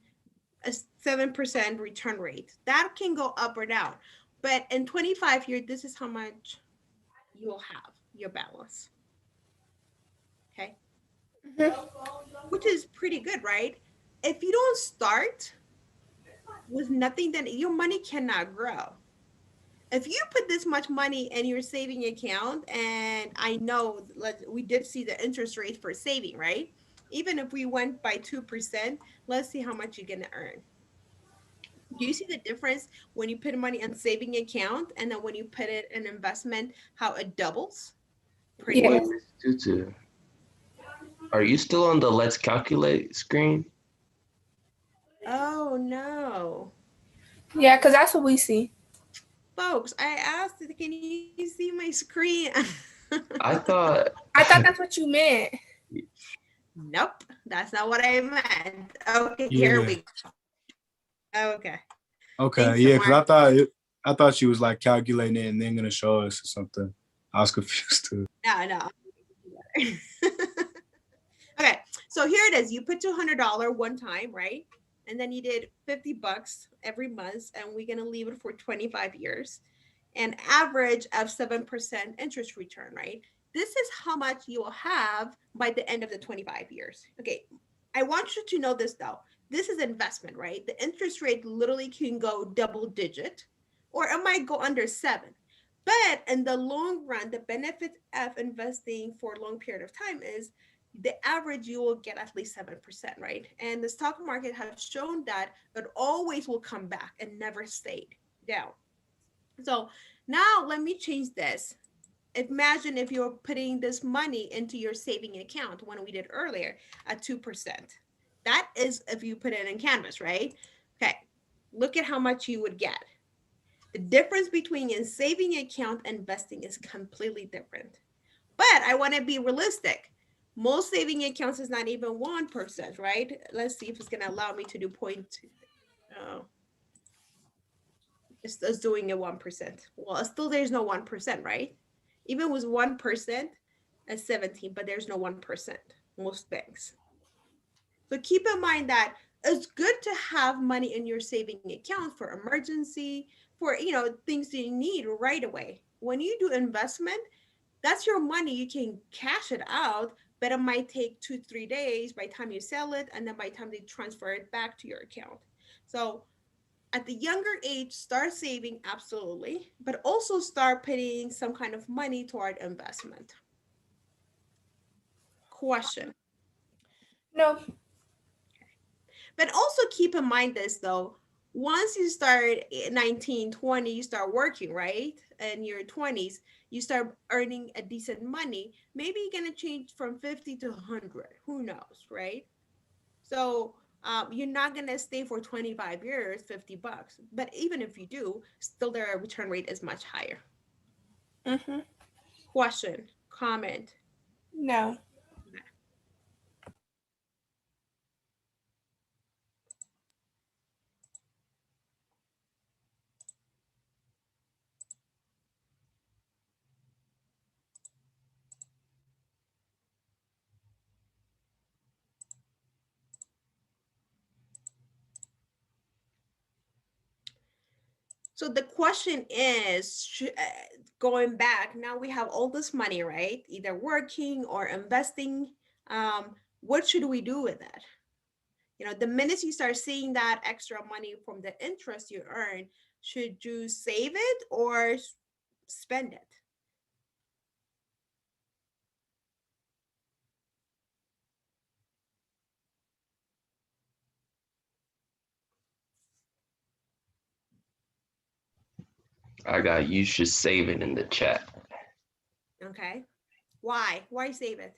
a 7% return rate. That can go up or down, but in 25 years, this is how much you will have your balance. Okay, which is pretty good, right? If you don't start with nothing, then your money cannot grow. If you put this much money in your saving account, and I know we did see the interest rate for saving, right? Even if we went by 2%, let's see how much you're gonna earn. Do you see the difference when you put money in saving account and then when you put it in investment, how it doubles? Pretty Wait, much. Miss Tutu, are you still on the Let's Calculate screen? Oh no. Yeah, because that's what we see. Folks, I asked, can you see my screen? I thought that's what you meant. Nope, that's not what I meant. Okay, here we go. Okay. Okay, Thanks, yeah, because Samar. I thought she was like calculating it and then gonna show us or something. I was confused too. No. Okay, so here it is. You put $200 one time, right? And then you did $50 every month, and we're gonna leave it for 25 years. An average of 7% interest return, right? This is how much you will have by the end of the 25 years. Okay, I want you to know this though. This is investment, right? The interest rate literally can go double digit, or it might go under 7. But in the long run, the benefit of investing for a long period of time is the average you will get at least 7%, right? And the stock market has shown that it always will come back and never stayed down. So now let me change this. imagine if you're putting this money into your saving account when we did earlier at 2%. That is if you put it in Canvas, right? Okay, look at how much you would get. The difference between a saving account and investing is completely different. But I want to be realistic. Most saving accounts is not even 1%, right? Let's see if it's going to allow me to do point. Oh, it's doing a 1%. Well, still there's no 1%, right? Even with 1% at 17, but there's no 1%, most banks. So keep in mind that it's good to have money in your saving account for emergency, for, you know, things that you need right away. When you do investment, that's your money. You can cash it out, but it might take 2-3 days by the time you sell it, and then by the time they transfer it back to your account. So at the younger age, start saving, absolutely, but also start putting some kind of money toward investment. Question? No. But also keep in mind this though, once you start 19, 20, you start working, right? In your 20s, you start earning a decent money. Maybe you're gonna change from 50 to 100, who knows, right? So you're not gonna stay for 25 years, $50. But even if you do, still their return rate is much higher. Mm-hmm. Question, comment? No. So the question is, going back, now we have all this money, right? Either working or investing. What should we do with it? You know, the minute you start seeing that extra money from the interest you earn, should you save it or spend it? I got you should save it in the chat. Okay. Why? Why save it?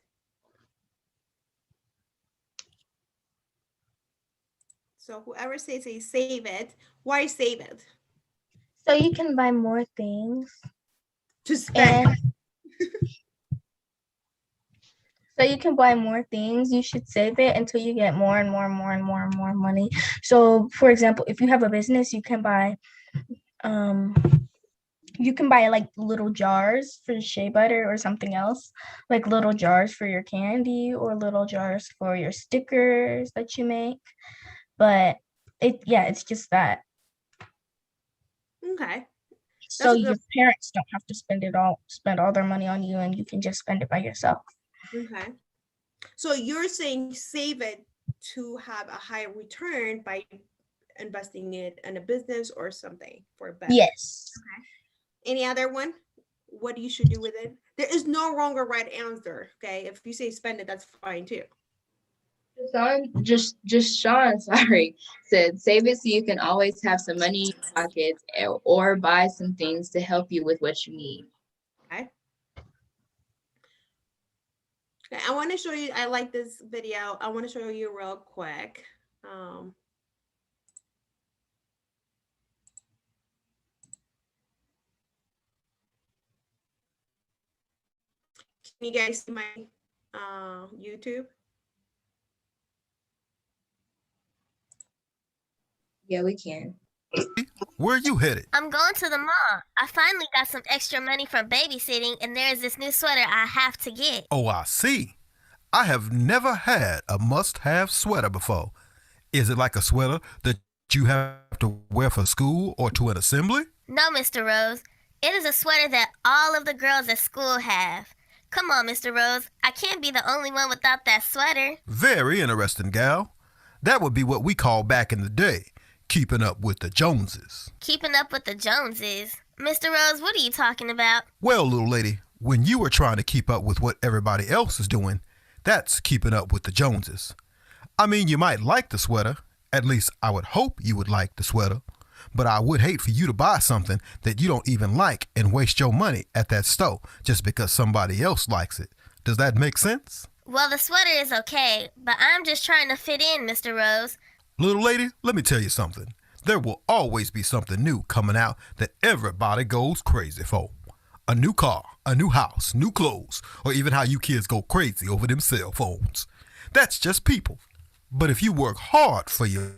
So whoever says they save it, why save it? So you can buy more things. To spend. So you can buy more things. You should save it until you get more and more and more and more and more money. So for example, if you have a business, you can buy like little jars for shea butter or something else, like little jars for your candy or little jars for your stickers that you make. But it's just that. Okay. So your parents don't have to spend all their money on you, and you can just spend it by yourself. Okay. So you're saying save it to have a higher return by investing it in a business or something for a better. Yes. Okay. Any other one? What you should do with it? There is no wrong or right answer. Okay. If you say spend it, that's fine too. Sean, sorry, said save it so you can always have some money in your pockets or buy some things to help you with what you need. Okay. Okay, I want to show you, I like this video. I want to show you real quick. Can you guys see my YouTube? Yeah, we can. Where are you headed? I'm going to the mall. I finally got some extra money from babysitting, and there's this new sweater I have to get. Oh, I see. I have never had a must-have sweater before. Is it like a sweater that you have to wear for school or to an assembly? No, Mr. Rose. It is a sweater that all of the girls at school have. Come on, Mr. Rose. I can't be the only one without that sweater. Very interesting, gal. That would be what we called back in the day, keeping up with the Joneses. Keeping up with the Joneses? Mr. Rose, what are you talking about? Well, little lady, when you were trying to keep up with what everybody else is doing, that's keeping up with the Joneses. I mean, you might like the sweater. At least I would hope you would like the sweater. but I would hate for you to buy something that you don't even like and waste your money at that store just because somebody else likes it. Does that make sense? Well, the sweater is okay, but I'm just trying to fit in, Mr. Rose. Little lady, let me tell you something. There will always be something new coming out that everybody goes crazy for. A new car, a new house, new clothes, or even how you kids go crazy over them cell phones. That's just people. But if you work hard for your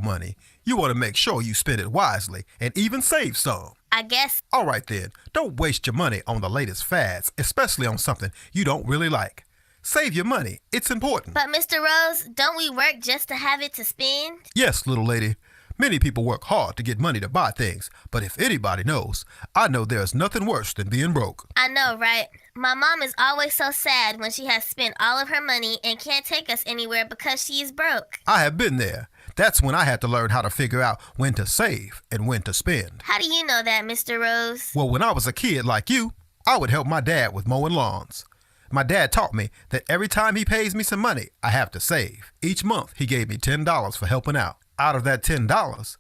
money, you want to make sure you spend it wisely and even save some. I guess. All right then, don't waste your money on the latest fads, especially on something you don't really like. Save your money. It's important. But Mr. Rose, don't we work just to have it to spend? Yes, little lady. Many people work hard to get money to buy things, but if anybody knows, I know there's nothing worse than being broke. I know, right? My mom is always so sad when she has spent all of her money and can't take us anywhere because she is broke. I have been there. That's when I had to learn how to figure out when to save and when to spend. How do you know that, Mr. Rose? Well, when I was a kid like you, I would help my dad with mowing lawns. My dad taught me that every time he pays me some money, I have to save. Each month, he gave me $10 for helping out. Out of that $10,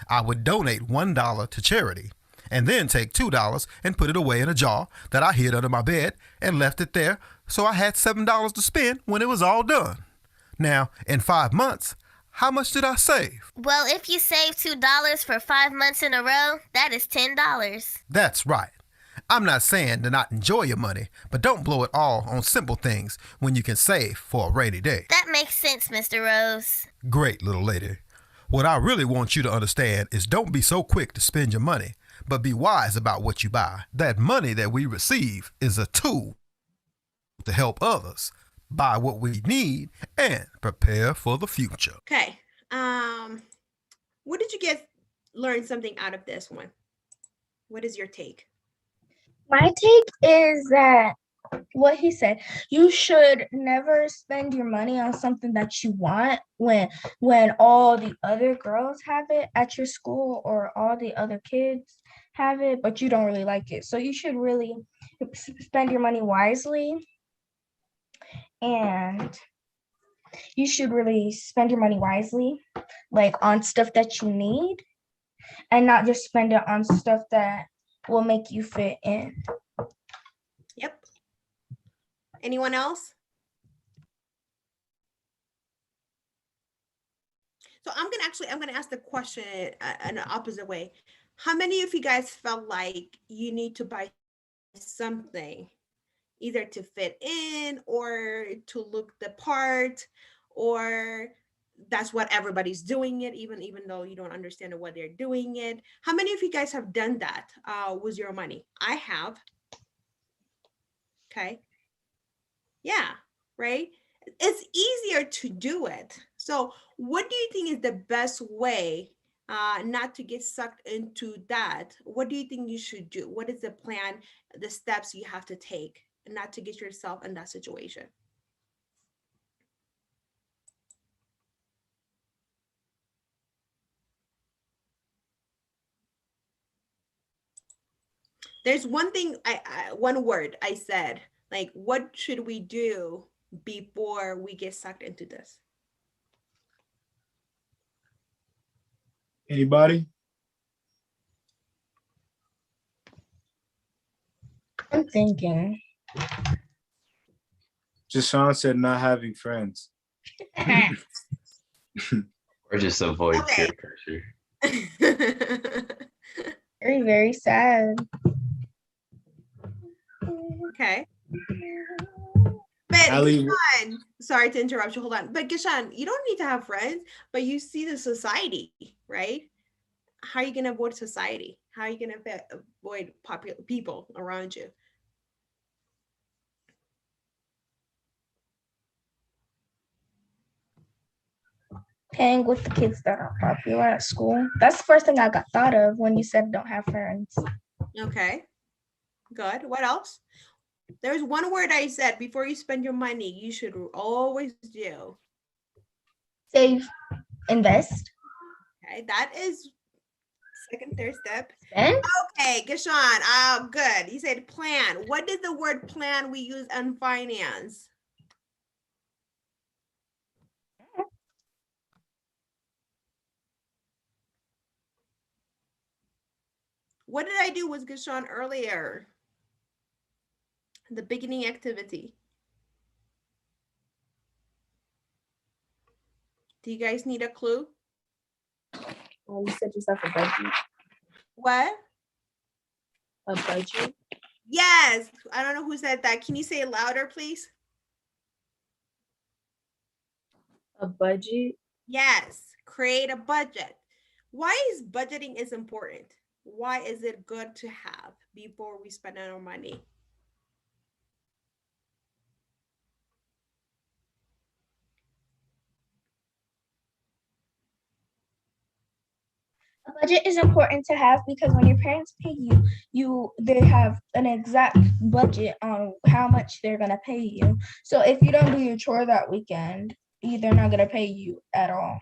I would donate $1 to charity and then take $2 and put it away in a jar that I hid under my bed and left it there so I had $7 to spend when it was all done. Now, in 5 months, how much did I save? Well, if you save $2 for 5 months in a row, that is $10. That's right. I'm not saying to not enjoy your money, but don't blow it all on simple things when you can save for a rainy day. That makes sense, Mr. Rose. Great, little lady. What I really want you to understand is don't be so quick to spend your money, but be wise about what you buy. That money that we receive is a tool to help others buy what we need and prepare for the future. Okay. What did you guys learn something out of this one? What is your take? My take is that what he said, you should never spend your money on something that you want when all the other girls have it at your school or all the other kids have it, but you don't really like it. So you should really spend your money wisely, and you should really spend your money wisely, like on stuff that you need, and not just spend it on stuff that will make you fit in. Yep. Anyone else? So I'm gonna ask the question in the opposite way. How many of you guys felt like you need to buy something either to fit in or to look the part, or that's what everybody's doing it, even though you don't understand what they're doing it? How many of you guys have done that with your money? I have. Okay. Yeah, right. It's easier to do it. So what do you think is the best way not to get sucked into that? What do you think you should do? What is the plan, the steps you have to take not to get yourself in that situation? There's one thing, one word I said, like, what should we do before we get sucked into this? Anybody? I'm thinking. Jashawn said not having friends. Or just avoid Okay. peer pressure. Very, very sad. Okay. But Ali- Gishan, sorry to interrupt you, hold on. But Gishan, you don't need to have friends, but you see the society, right? How are you going to avoid society? How are you going to avoid popular people around you? Hang with the kids that are popular at school. That's the first thing I got thought of when you said don't have friends. Okay, good. What else? There's one word I said before you spend your money, you should always do. Save, invest. Okay, that is second, third step. Spend. Okay, Gishan, good. You said plan. What is the word plan we use in finance? What did I do with Gashawn earlier? The beginning activity. Do you guys need a clue? You said yourself a budget. What? A budget. Yes. I don't know who said that. Can you say it louder, please? A budget. Yes. Create a budget. Why is budgeting is important? Why is it good to have before we spend our money? A budget is important to have because when your parents pay you, they have an exact budget on how much they're gonna pay you. So if you don't do your chore that weekend, they're not gonna pay you at all.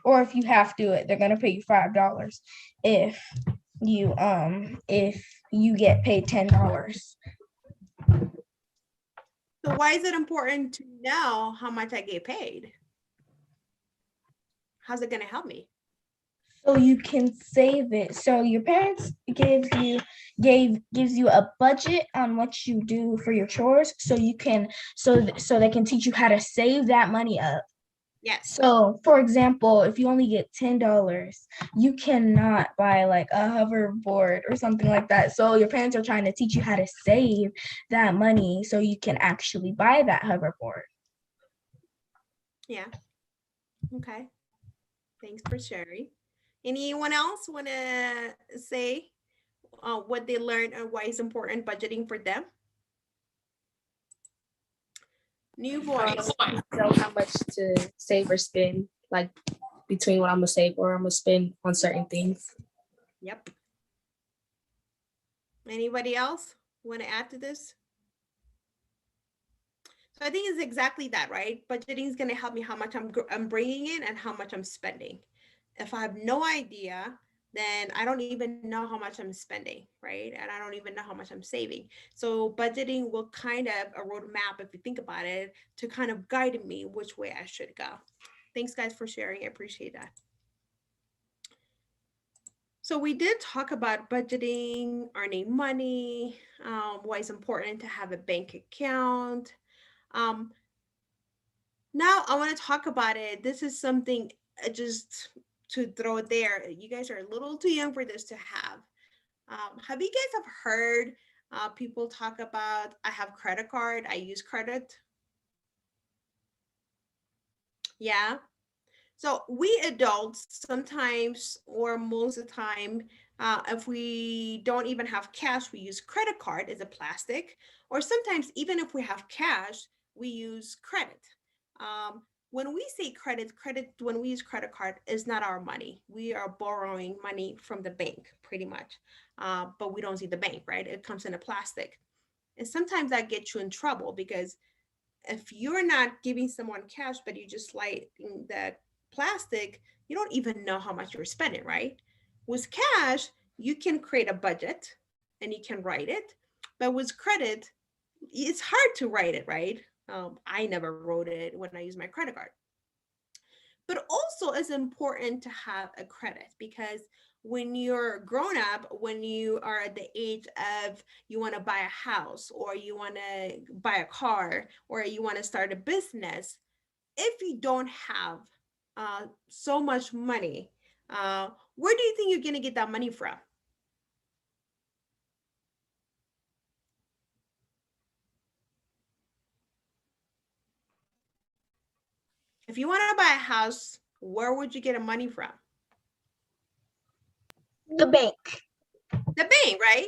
Or if you have to do it, they're gonna pay you $5 if you get paid $10. So why is it important to know how much I get paid? How's it gonna help me? So you can save it. So your parents gives you a budget on what you do for your chores, so you can so they can teach you how to save that money up. Yes. So for example, if you only get $10, you cannot buy like a hoverboard or something like that. So your parents are trying to teach you how to save that money so you can actually buy that hoverboard. Yeah. Okay. Thanks for sharing. Anyone else want to say what they learned and why it's important budgeting for them? New voice. Know how much to save or spend, like between what I'm gonna save or I'm gonna spend on certain things. Yep. Anybody else want to add to this? So I think it's exactly that, right? Budgeting is going to help me how much I'm bringing in and how much I'm spending. If I have no idea, then I don't even know how much I'm spending, right? And I don't even know how much I'm saving. So budgeting will kind of a roadmap, if you think about it, to kind of guide me which way I should go. Thanks guys for sharing. I appreciate that. So we did talk about budgeting, earning money, why it's important to have a bank account. Now I want to talk about it. This is something just to throw it there. You guys are a little too young for this to have. Have you guys have heard people talk about, I have credit card, I use credit? Yeah. So we adults sometimes, or most of the time, if we don't even have cash, we use credit card as a plastic, or sometimes even if we have cash, we use credit. When we say credit, when we use credit card is not our money. We are borrowing money from the bank pretty much, but we don't see the bank, right? It comes in a plastic. And sometimes that gets you in trouble because if you're not giving someone cash, but you just lighting that plastic, you don't even know how much you're spending, right? With cash, you can create a budget and you can write it, but with credit, it's hard to write it, right? I never wrote it when I use my credit card. But also it's important to have a credit because when you're grown up, when you are at the age of you want to buy a house or you want to buy a car or you want to start a business, if you don't have so much money, where do you think you're going to get that money from? If you want to buy a house, where would you get the money from? The bank. The bank, right?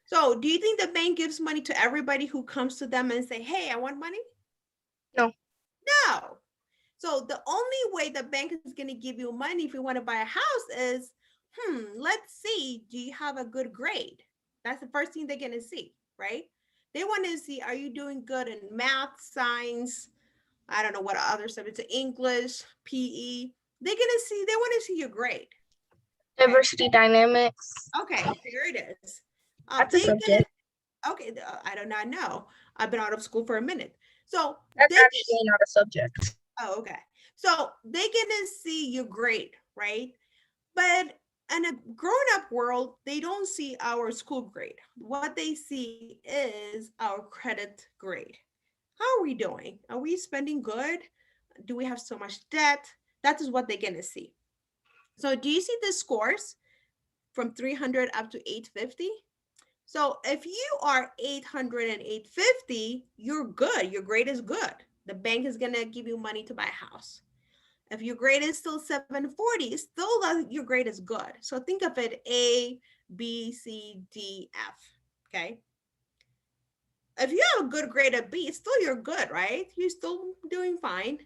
So do you think the bank gives money to everybody who comes to them and say, hey, I want money? No. No. So the only way the bank is going to give you money if you want to buy a house is, let's see, do you have a good grade? That's the first thing they're going to see, right? They want to see, are you doing good in math, science, I don't know what other subjects, English, PE. They want to see your grade. Diversity dynamics. Okay, there it is. That's a subject. Okay, I do not know. I've been out of school for a minute. So that's actually not a subject. Oh, okay. So they get to see your grade, right? But in a grown-up world, they don't see our school grade. What they see is our credit grade. How are we doing? Are we spending good? Do we have so much debt? That is what they're gonna see. So do you see the scores from 300 up to 850? So if you are 800 and 850, you're good. Your grade is good. The bank is gonna give you money to buy a house. If your grade is still 740, still your grade is good. So think of it A, B, C, D, F, okay? If you have a good grade at B, still you're good, right? You're still doing fine.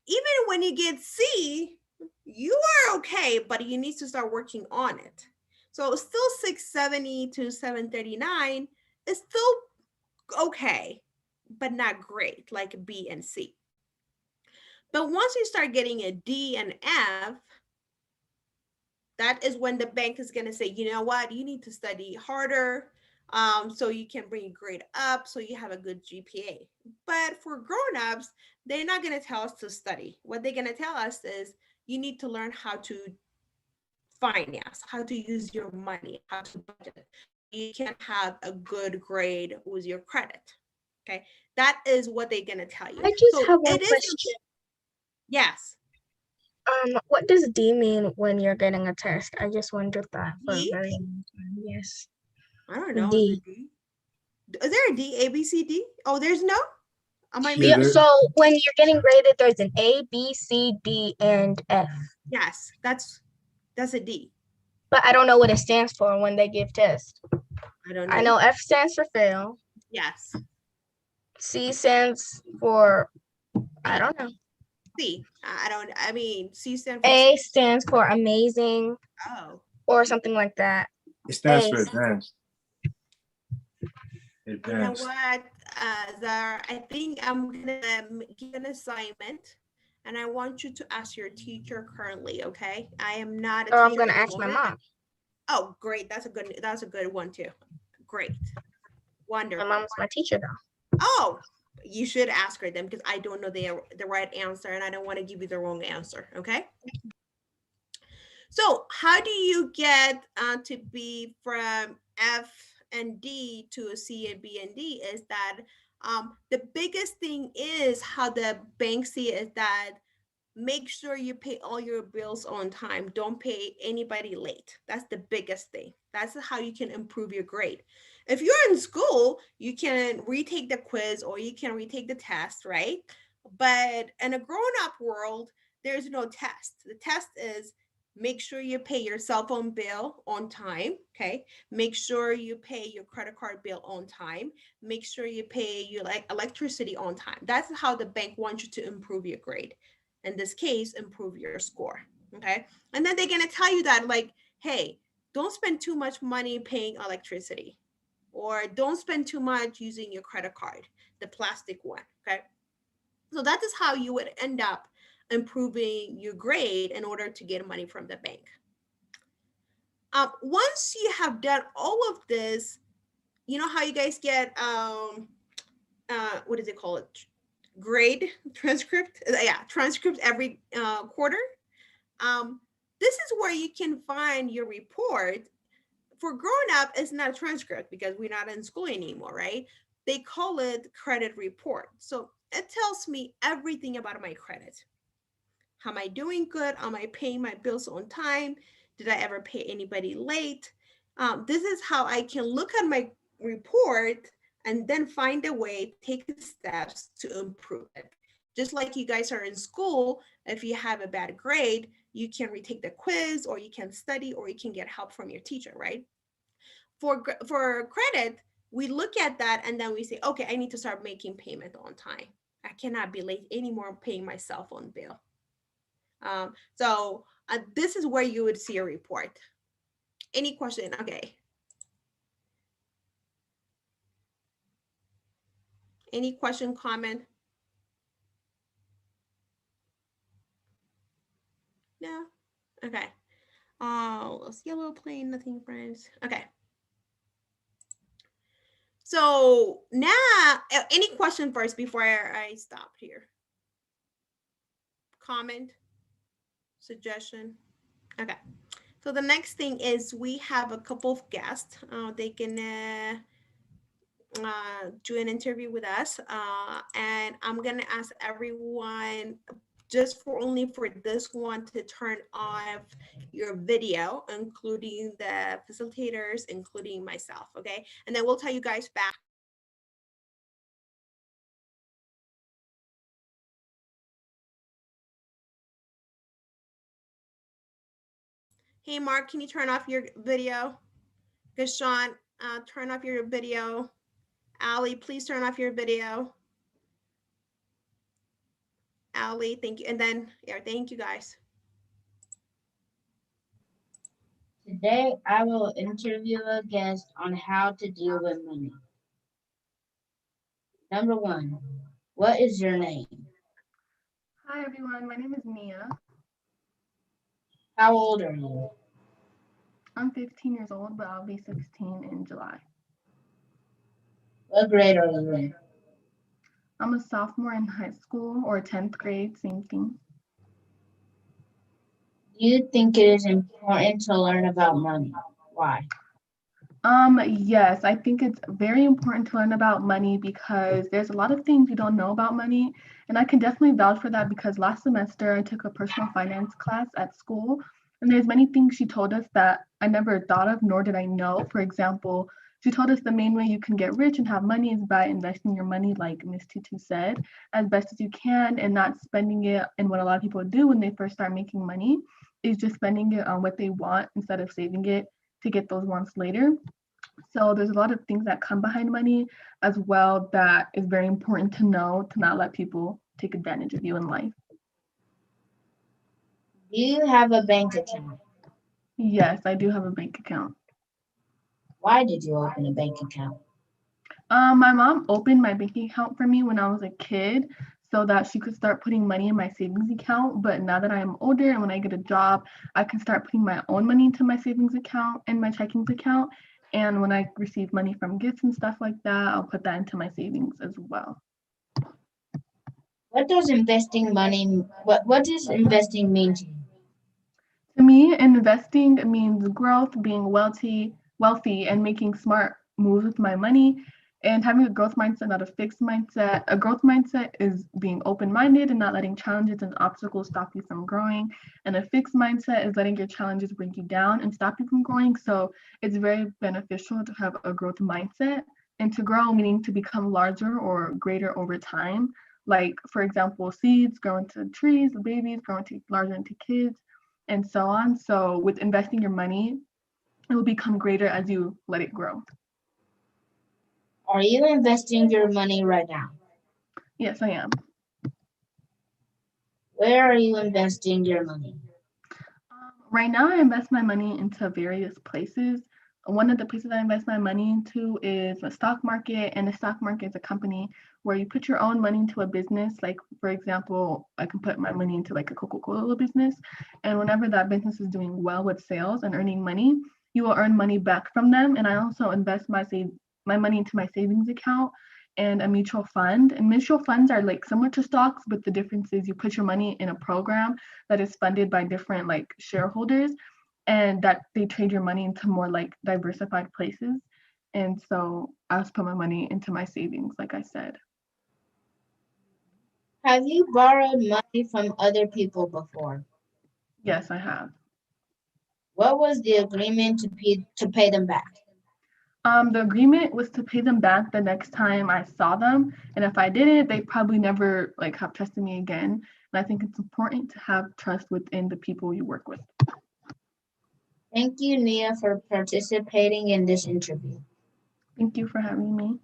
Even when you get C, you are okay, but you need to start working on it. So still 670 to 739 is still okay, but not great like B and C. But once you start getting a D and F, that is when the bank is going to say, you know what, you need to study harder so you can bring your grade up so you have a good GPA. But for grown-ups, they're not going to tell us to study. What they're going to tell us is you need to learn how to finance, how to use your money, how to budget. You can have a good grade with your credit. Okay, that is what they're going to tell you. I just So have one it is question. Yes. What does D mean when you're getting a test? I just wondered that for a D? very long time. Yes. I don't know. D. Is there a D, A, B, C, D? Oh, there's no? Am I Yeah, making? so when you're getting graded, there's an A, B, C, D, and F. Yes, that's a D. But I don't know what it stands for when they give tests. I don't know. I know F stands for fail. Yes. C stands for, I don't know. C. I mean, C stands for A stands for amazing. Oh. Or something like that. It stands A. for advanced. You know what, Zara, I think I'm gonna give an assignment and I want you to ask your teacher currently, okay? I am not a Or I'm teacher gonna at the ask my moment. mom. Oh, great. That's a good one too. Great. Wonderful. My mom's my teacher though. Oh, you should ask her then because I don't know the right answer and I don't want to give you the wrong answer, okay? So how do you get to be from F and D to a C and B and D is that the biggest thing is how the bank see is that make sure you pay all your bills on time. Don't pay anybody late. That's the biggest thing. That's how you can improve your grade. If you're in school, you can retake the quiz or you can retake the test, right? But in a grown-up world, there's no test. The test is make sure you pay your cell phone bill on time, okay? Make sure you pay your credit card bill on time. Make sure you pay your electricity on time. That's how the bank wants you to improve your grade. In this case, improve your score, okay? And then they're gonna tell you that like, hey, don't spend too much money paying electricity or don't spend too much using your credit card, the plastic one, okay? So that is how you would end up improving your grade in order to get money from the bank. Once you have done all of this, you know how you guys get, what is it called? Grade transcript? Yeah, transcript every quarter. This is where you can find your report. For grown up, it's not a transcript because we're not in school anymore, right? They call it credit report. So it tells me everything about my credit. How am I doing good? Am I paying my bills on time? Did I ever pay anybody late? This is how I can look at my report and then find a way, take the steps to improve it. Just like you guys are in school, if you have a bad grade, you can retake the quiz or you can study or you can get help from your teacher, right? For credit, we look at that and then we say, okay, I need to start making payment on time. I cannot be late anymore paying my cell phone bill. So this is where you would see a report. Any question? Okay. Any question, comment? No? Okay. Let's yellow plane, nothing friends. Okay. So now, any question first before I stop here? Comment? Suggestion? Okay. So the next thing is we have a couple of guests. They can do an interview with us. And I'm gonna ask everyone just for only for this one to turn off your video, including the facilitators, including myself, okay? And then we'll tell you guys back. Hey, Mark, can you turn off your video? Gashawn, turn off your video. Ali, please turn off your video. Ali, thank you. And then, yeah, thank you guys. Today, I will interview a guest on how to deal with money. Number 1, what is your name? Hi everyone, my name is Nia. How old are you? I'm 15 years old, but I'll be 16 in July. What grade are you in? I'm a sophomore in high school, or 10th grade, same thing. Do you think it is important to learn about money? Why? Yes, I think it's very important to learn about money because there's a lot of things you don't know about money. And I can definitely vouch for that because last semester I took a personal finance class at school. And there's many things she told us that I never thought of, nor did I know. For example, she told us the main way you can get rich and have money is by investing your money, like Miss Tutu said, as best as you can and not spending it. And what a lot of people do when they first start making money is just spending it on what they want instead of saving it to get those wants later. So there's a lot of things that come behind money as well that is very important to know to not let people take advantage of you in life. Do you have a bank account? Yes, I do have a bank account. Why did you open a bank account? My mom opened my banking account for me when I was a kid so that she could start putting money in my savings account. But now that I am older and when I get a job, I can start putting my own money into my savings account and my checking account. And when I receive money from gifts and stuff like that, I'll put that into my savings as well. What does investing mean to you? To me, investing means growth, being wealthy, and making smart moves with my money and having a growth mindset, not a fixed mindset. A growth mindset is being open-minded and not letting challenges and obstacles stop you from growing. And a fixed mindset is letting your challenges bring you down and stop you from growing. So it's very beneficial to have a growth mindset and to grow, meaning to become larger or greater over time. Like, for example, seeds grow into trees, babies grow into larger into kids, and so on. So with investing your money, it will become greater as you let it grow. Are you investing your money right now? Yes, I am. Where are you investing your money? Right now, I invest my money into various places. One of the places I invest my money into is the stock market, and the stock market is a company where you put your own money into a business. Like, for example, I can put my money into like a Coca-Cola business, and whenever that business is doing well with sales and earning money, you will earn money back from them. And I also invest my money into my savings account and a mutual fund. And mutual funds are like similar to stocks, but the difference is you put your money in a program that is funded by different like shareholders, and that they trade your money into more like diversified places. And so I just put my money into my savings, like I said. Have you borrowed money from other people before? Yes, I have. What was the agreement to pay them back? The agreement was to pay them back the next time I saw them. And if I didn't, they probably never like have trusted me again. And I think it's important to have trust within the people you work with. Thank you, Nia, for participating in this interview. Thank you for having me.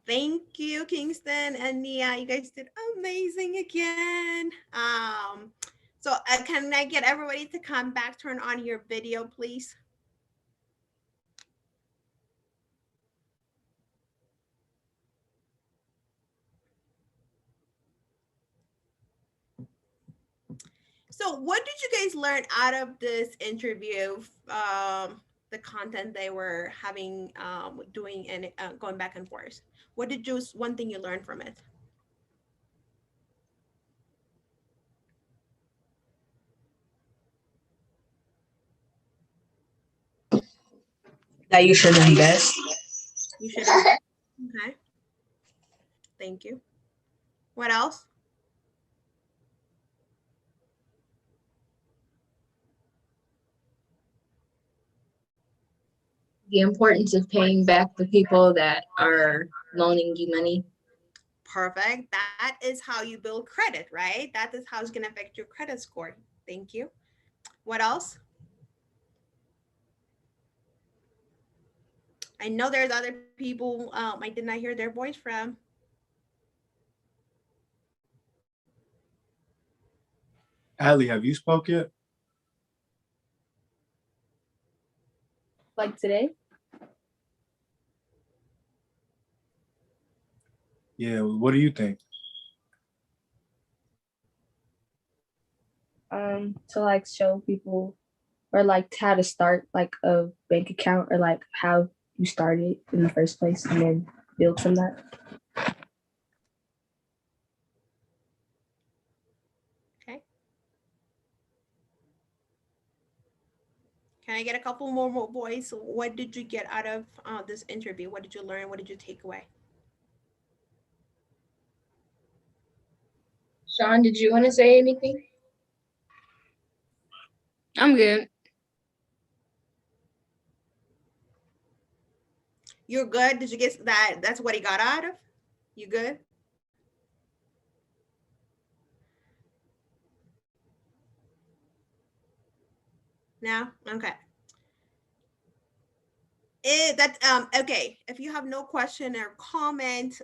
Thank you, Kingston and Nia. You guys did amazing again. So can I get everybody to come back, turn on your video, please? So what did you guys learn out of this interview? The content they were having, doing and going back and forth. What did one thing you learned from it? That you should invest. You should invest. Okay. Thank you. What else? The importance of paying back the people that are loaning you money. Perfect. That is how you build credit, right? That is how it's going to affect your credit score. Thank you. What else? I know there's other people I did not hear their voice from. Allie, have you spoke yet? Like today? Yeah, what do you think? To like show people or like how to start like a bank account or like how you started in the first place and then build from that. Okay. Can I get a couple more boys? What did you get out of this interview? What did you learn? What did you take away? Sean, did you want to say anything? I'm good. You're good. Did you get that? That's what he got out of? You good? No? Okay. Okay. If you have no question or comment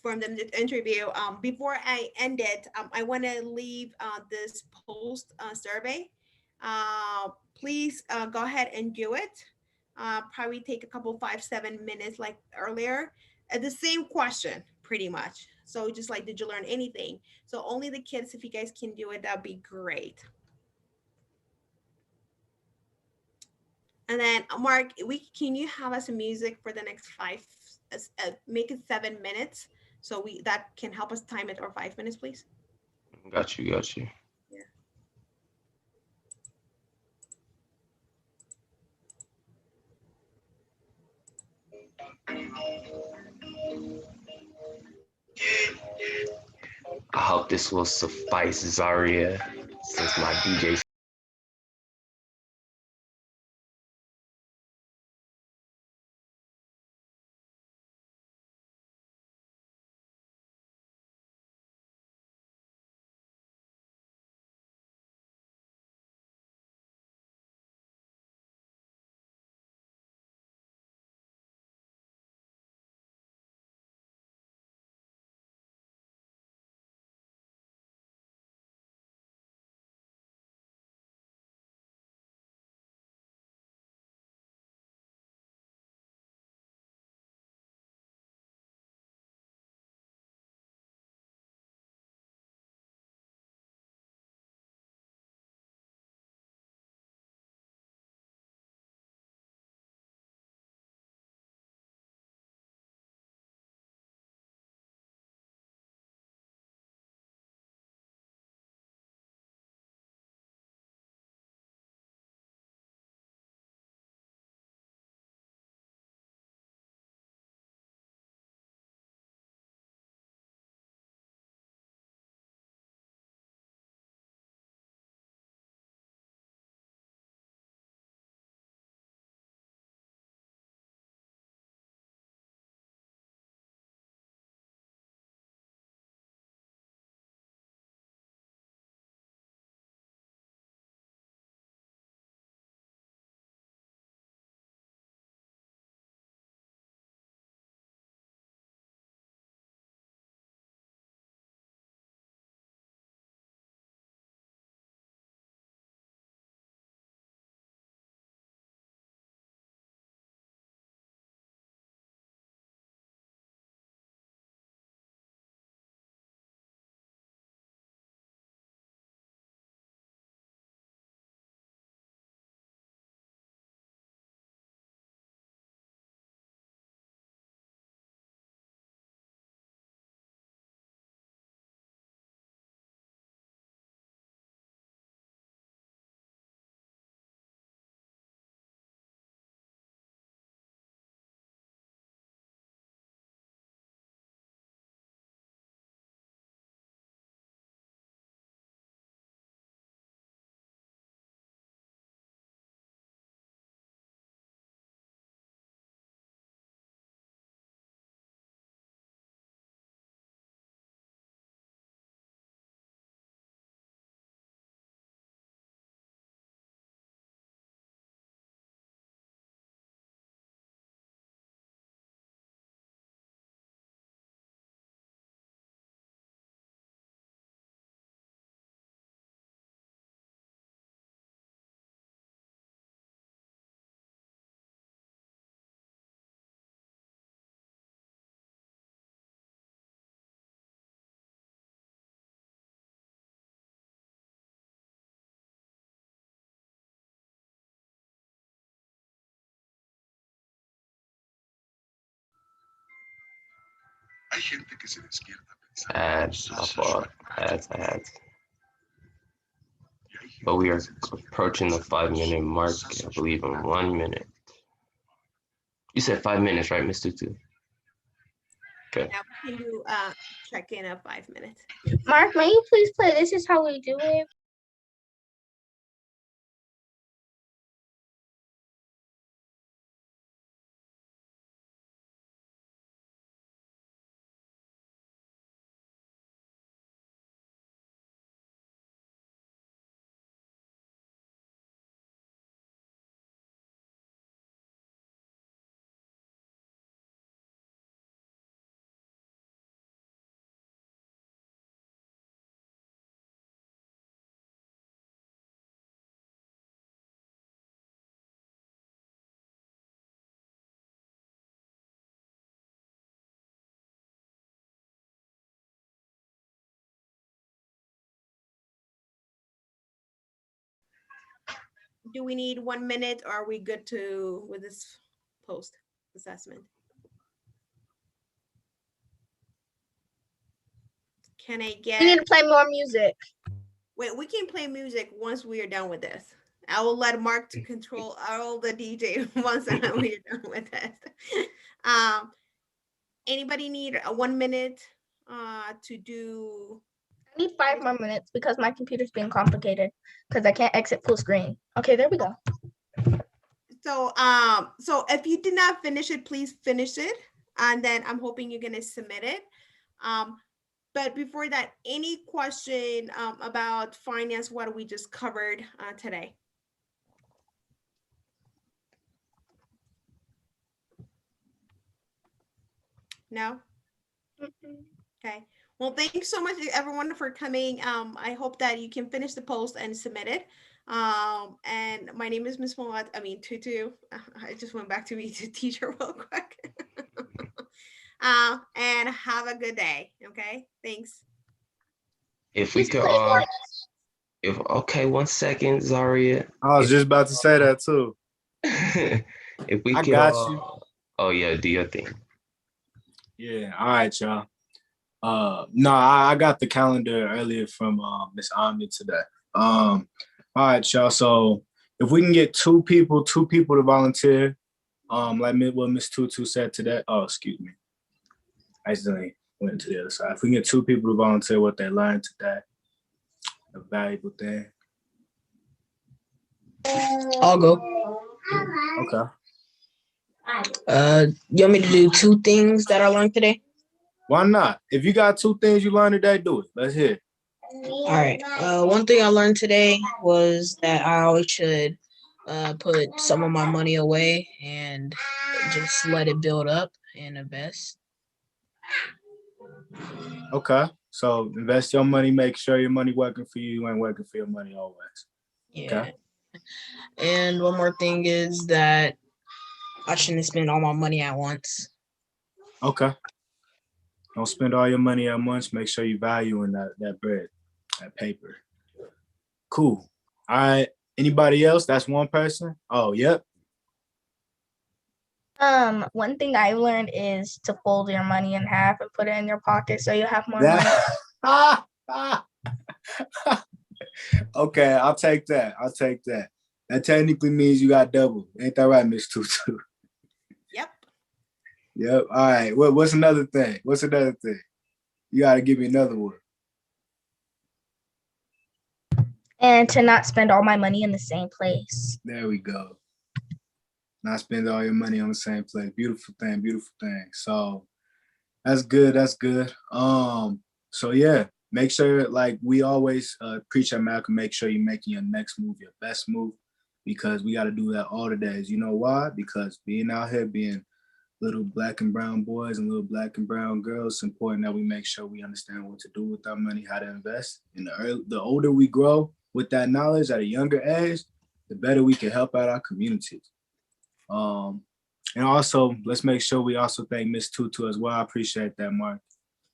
from the interview, before I end it, I want to leave this post survey. Please go ahead and do it. Probably take a couple 5-7 minutes like earlier. The same question, pretty much. So just like, did you learn anything? So only the kids, if you guys can do it, that'd be great. And then Mark, can you have us music for the next make it 7 minutes. So that can help us time it, or 5 minutes, please. Got you. Yeah. I hope this will suffice, Zaria, since my DJ Ads, my fault. Ads. But we are approaching the 5-minute mark, I believe, in 1 minute. You said 5 minutes, right, Miss Tutu? Okay. Now we can do check in at 5 minutes. Mark, may you please play This Is How We Do It? Do we need 1 minute or are we good to with this post assessment? Can I get? We need to play more music. Wait, we can play music once we are done with this. I will let Mark to control all the DJ once we are done with this. Anybody need a 1 minute to do? I need 5 more minutes because my computer's being complicated because I can't exit full screen. Okay, there we go. So, so if you did not finish it, please finish it. And then I'm hoping you're gonna submit it. But before that, any question about finance, what we just covered today? No? Okay. Well, thanks so much everyone for coming. I hope that you can finish the post and submit it. And my name is Miss Tutu. I just went back to be a teacher real quick. And have a good day. Okay, thanks. If we could okay, 1 second, Zaria. I was just about to say that too. If we I could got you. Oh yeah, do your thing. Yeah, all right, y'all. No, I got the calendar earlier from Miss Ami today. All right, y'all. So if we can get two people to volunteer, like what Miss Tutu said today. Oh, excuse me. I accidentally went to the other side. If we can get 2 people to volunteer what they learned today, a valuable thing. I'll go. Okay. You want me to do 2 things that I learned today? Why not? If you got 2 things you learned today, do it. Let's hear it. All right. One thing I learned today was that I always should put some of my money away and just let it build up and invest. Okay. So invest your money, make sure your money working for you. You ain't working for your money always. Yeah. Okay. And one more thing is that I shouldn't spend all my money at once. Okay. Don't spend all your money at once. Make sure you value in that bread, that paper. Cool. All right. Anybody else? That's one person. Oh, yep. One thing I learned is to fold your money in half and put it in your pocket so you have more money. Okay, I'll take that. That technically means you got double. Ain't that right, Miss Tutu? Yep. All right. What's another thing? You got to give me another one. And to not spend all my money in the same place. There we go. Not spend all your money on the same place. Beautiful thing. So that's good. So yeah, make sure, like we always preach at Malcolm, make sure you're making your next move your best move, because we got to do that all the days. You know why? Because being out here, being little Black and brown boys and little Black and brown girls, it's important that we make sure we understand what to do with our money, how to invest. And the older we grow with that knowledge at a younger age, the better we can help out our communities. And also, let's make sure we also thank Miss Tutu as well. I appreciate that, Mark.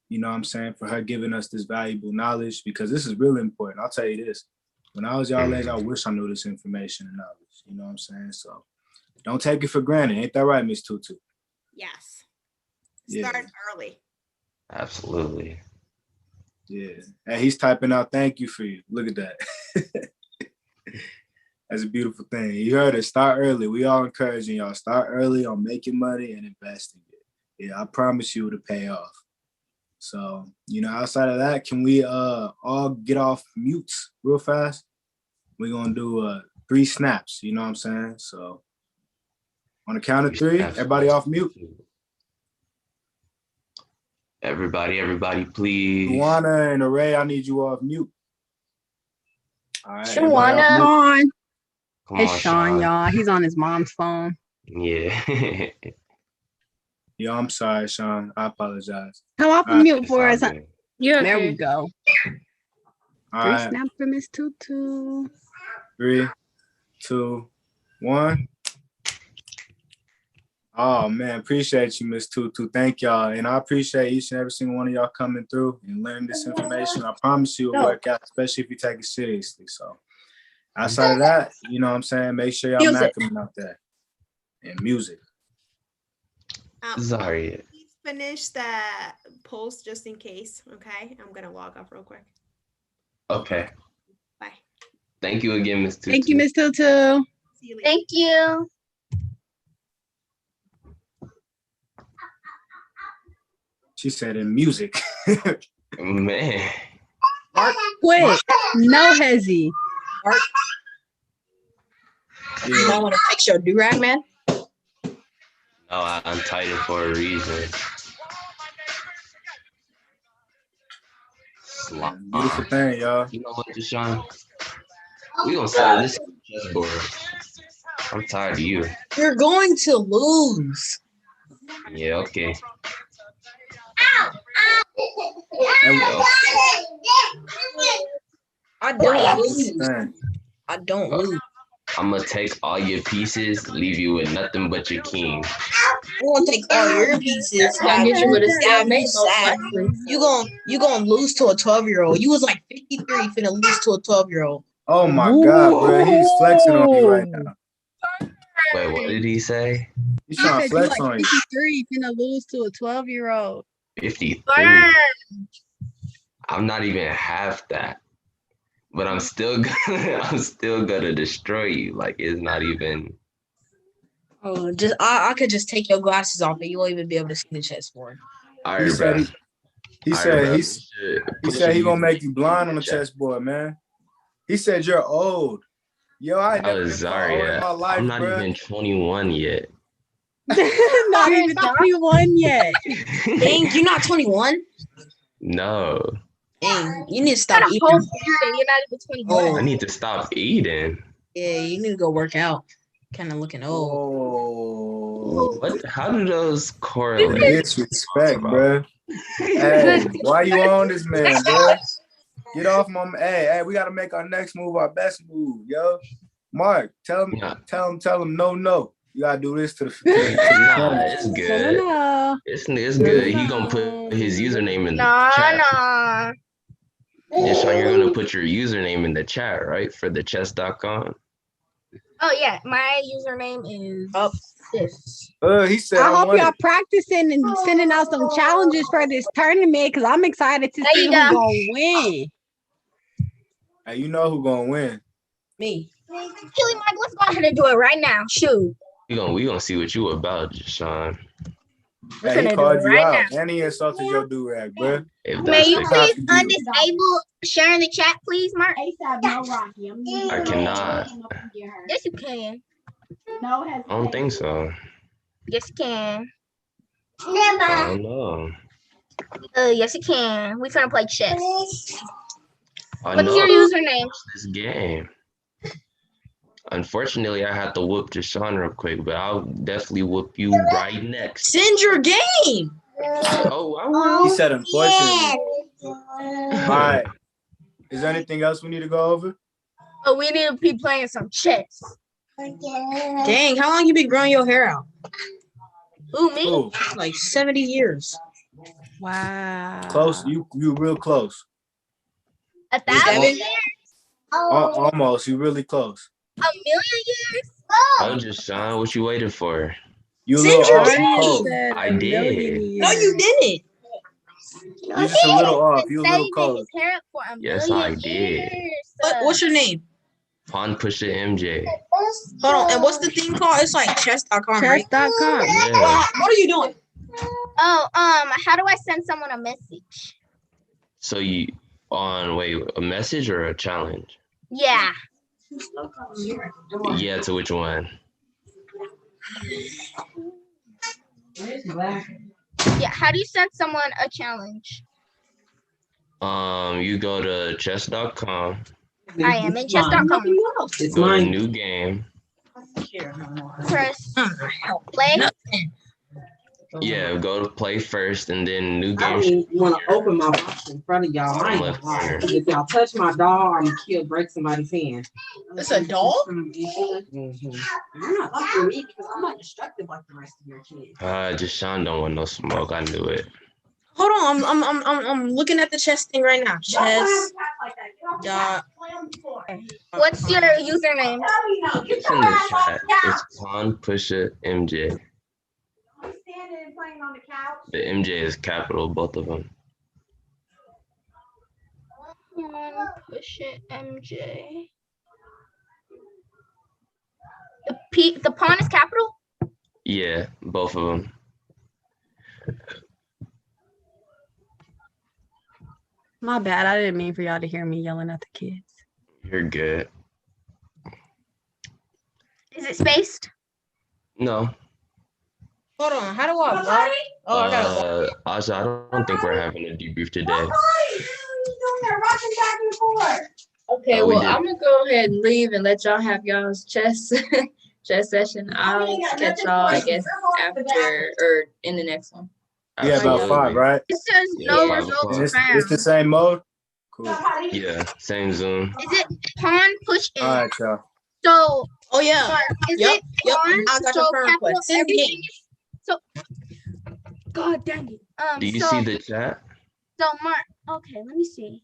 You know what I'm saying? For her giving us this valuable knowledge, because this is really important. I'll tell you this. When I was y'all age, I wish I knew this information and knowledge. You know what I'm saying? So don't take it for granted. Ain't that right, Miss Tutu? Yes. Yeah. Start early. Absolutely. Yeah. And he's typing out thank you for you. Look at that. That's a beautiful thing. You heard it. Start early. We all encouraging y'all. Start early on making money and investing it. Yeah, I promise you it'll pay off. So, outside of that, can we all get off mutes real fast? We're gonna do 3 snaps, you know what I'm saying? So on the count of 3, everybody off mute. Everybody, please. Juana and Array, I need you off mute. All right. Shawana. Come It's on, Sean, y'all. He's on his mom's phone. Yeah. Yo, I'm sorry, Sean. I apologize. Come off All right. mute for us. You're There okay. we go. All 3 right. snaps for Miss Tutu. 3, 2, 1. Oh man, appreciate you, Miss Tutu. Thank y'all. And I appreciate each and every single one of y'all coming through and learning this information. I promise you it'll work out, especially if you take it seriously. So outside of that, you know what I'm saying? Make sure y'all maximum out there. And music. Sorry. Please finish that post just in case. Okay. I'm gonna log off real quick. Okay. Bye. Thank you again, Miss Tutu. Thank you, Miss Tutu. See you later. Thank you. She said in music. Man. Mark, quick. No hezzy. Mark, you might want to fix your do-rag, man. No, I untied it for a reason. Beautiful thing, y'all. You know what, Deshaun? We gonna settle this on the chessboard. I'm tired of you. You're going to lose. Yeah, okay. I don't lose. I don't lose. I'm gonna take all your pieces, leave you with nothing but your king. I'm gonna take all your pieces. I'll get you with a stalemate. You gonna lose to a 12-year-old. You was like 53 finna lose to a 12-year-old. Oh my God, bro. He's flexing on you right now. Wait, what did he say? He's trying to flex on you. 53 finna lose to a 12-year-old. 53. I'm not even half that. But I'm still gonna destroy you. Like it's not even. Oh, I could just take your glasses off and you won't even be able to see the chessboard. All right, bro. He said he gonna make you blind on the chessboard, man. He said you're old. Yo, I ain't never been sorry. old in my life, I'm not bro. even 21 yet. Not even 21 yet. Dang, you're not 21? No. Dang, you need to stop eating. You're not even 21. I need to stop eating. Yeah, you need to go work out. Kind of looking old. What? How do those correlate? Disrespect, bro. Hey, why you on this man, bro? Get off my. Hey, we gotta make our next move our best move, yo. Mark, tell him, no. You gotta do this to the. Nah, it's good. It's good. He gonna put his username in the chat. Nah. Deshaun, you're gonna put your username in the chat, right? For the chess.com. Oh yeah, my username is this. He said. I hope y'all practicing and sending out some challenges for this tournament because I'm excited to see who's gonna win. Hey, you know who gonna win? Me. Chili Mike, let's go ahead and do it right now. Shoot. We gonna see what you about, Deshaun. Hey, he called you out, and he insulted your do-rag, bro. May you please undisable sharing the chat, please, Mark? I cannot. Yes, you can. I don't think so. Yes, you can. I don't know. Yes, you can. We finna play chess. I What's your username? This game. Unfortunately, I had to whoop Deshaun real quick, but I'll definitely whoop you right next. Send your game. Oh, I will. He said, unfortunately. All right. Is there anything else we need to go over? Oh, we need to be playing some chess. Dang, how long you been growing your hair out? Who, me? Ooh, Like 70 years. Wow. close. You real close. 1,000 years? Almost. You really close. 1,000,000 years? Oh, Deshaun, what you waiting for? You a Send little your off the game. code. I did. No, you didn't. No, You're just a he little off. has been You're a little saving cold. his hair up for a Yes, I million did. years. What's your name? Pon Pusha MJ. Hold on. And what's the thing called? It's like chess.com, right? Chess.com. Yeah. What are you doing? Oh, how do I send someone a message? So you a message or a challenge? Yeah. Yeah, to which one? Yeah. How do you send someone a challenge? You go to chess.com. I am in chess.com. Go to new game. Press play. Yeah, go to play first and then new I game. don't even want to open my box in front of y'all. I ain't Left gonna lie. corner. If y'all touch my doll, I'm gonna break somebody's hand. It's a doll? You're not lucky me because I'm not destructive like the rest of your kids. Deshaun don't want no smoke. I knew it. Hold on. I'm looking at the chess thing right now. Chess. Dot. What's your username? It's in the chat. It's Pon Pusha MJ. The MJ is capital, both of them. Push it, MJ. The pawn is capital? Yeah, both of them. My bad. I didn't mean for y'all to hear me yelling at the kids. You're good. Is it spaced? No. Hold on. How do I block? Oh, I gotta. Asha, I don't think we're having a debrief today. Okay, we well, did. I'm gonna go ahead and leave and let y'all have y'all's chess session. I'll catch y'all, I guess, after or in the next one. Yeah, about 5, right? It says Yeah, no 5 results o'clock. found. It's the same mode? Cool. Yeah, same Zoom. Is it pawn push in? All right, y'all. So, Oh yeah. Mark, is Yep, it yep, pawn? I got So your friend capital request. Send the everything game. is- So, God dang it. Do you so, see the chat? So, Mark, okay, let me see.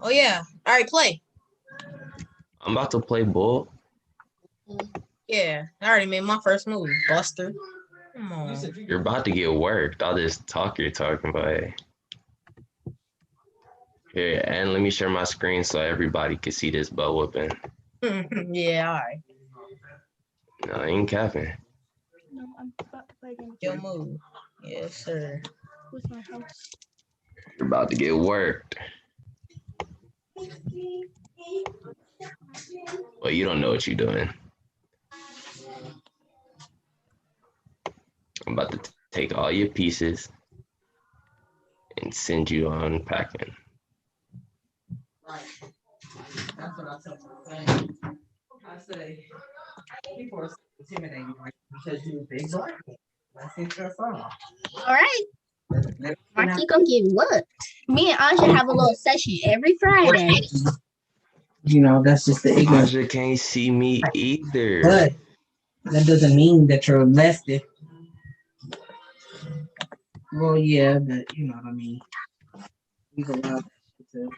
Oh yeah. All right, play. I'm about to play bull. Yeah, I already made my first move, Buster. Come on. You're about to get worked. All this talk you're talking about. Here, and let me share my screen so everybody can see this butt whooping. Yeah, all right. No, I ain't capping. No, I'm about to play again. Your move. Yes, sir. Where's my house? You're about to get worked. Well, you don't know what you're doing. I'm about to take all your pieces and send you on packing. That's what I tell my friends. I say, people are intimidating because you're a big black man. I think that's all. All right. Mark, you gonna get what? Me and Aja have a little session every Friday. You know, that's just the ignorance. Aja can't see me either. But that doesn't mean that you're molested. Well, yeah, but you know what I mean. We've allowed that to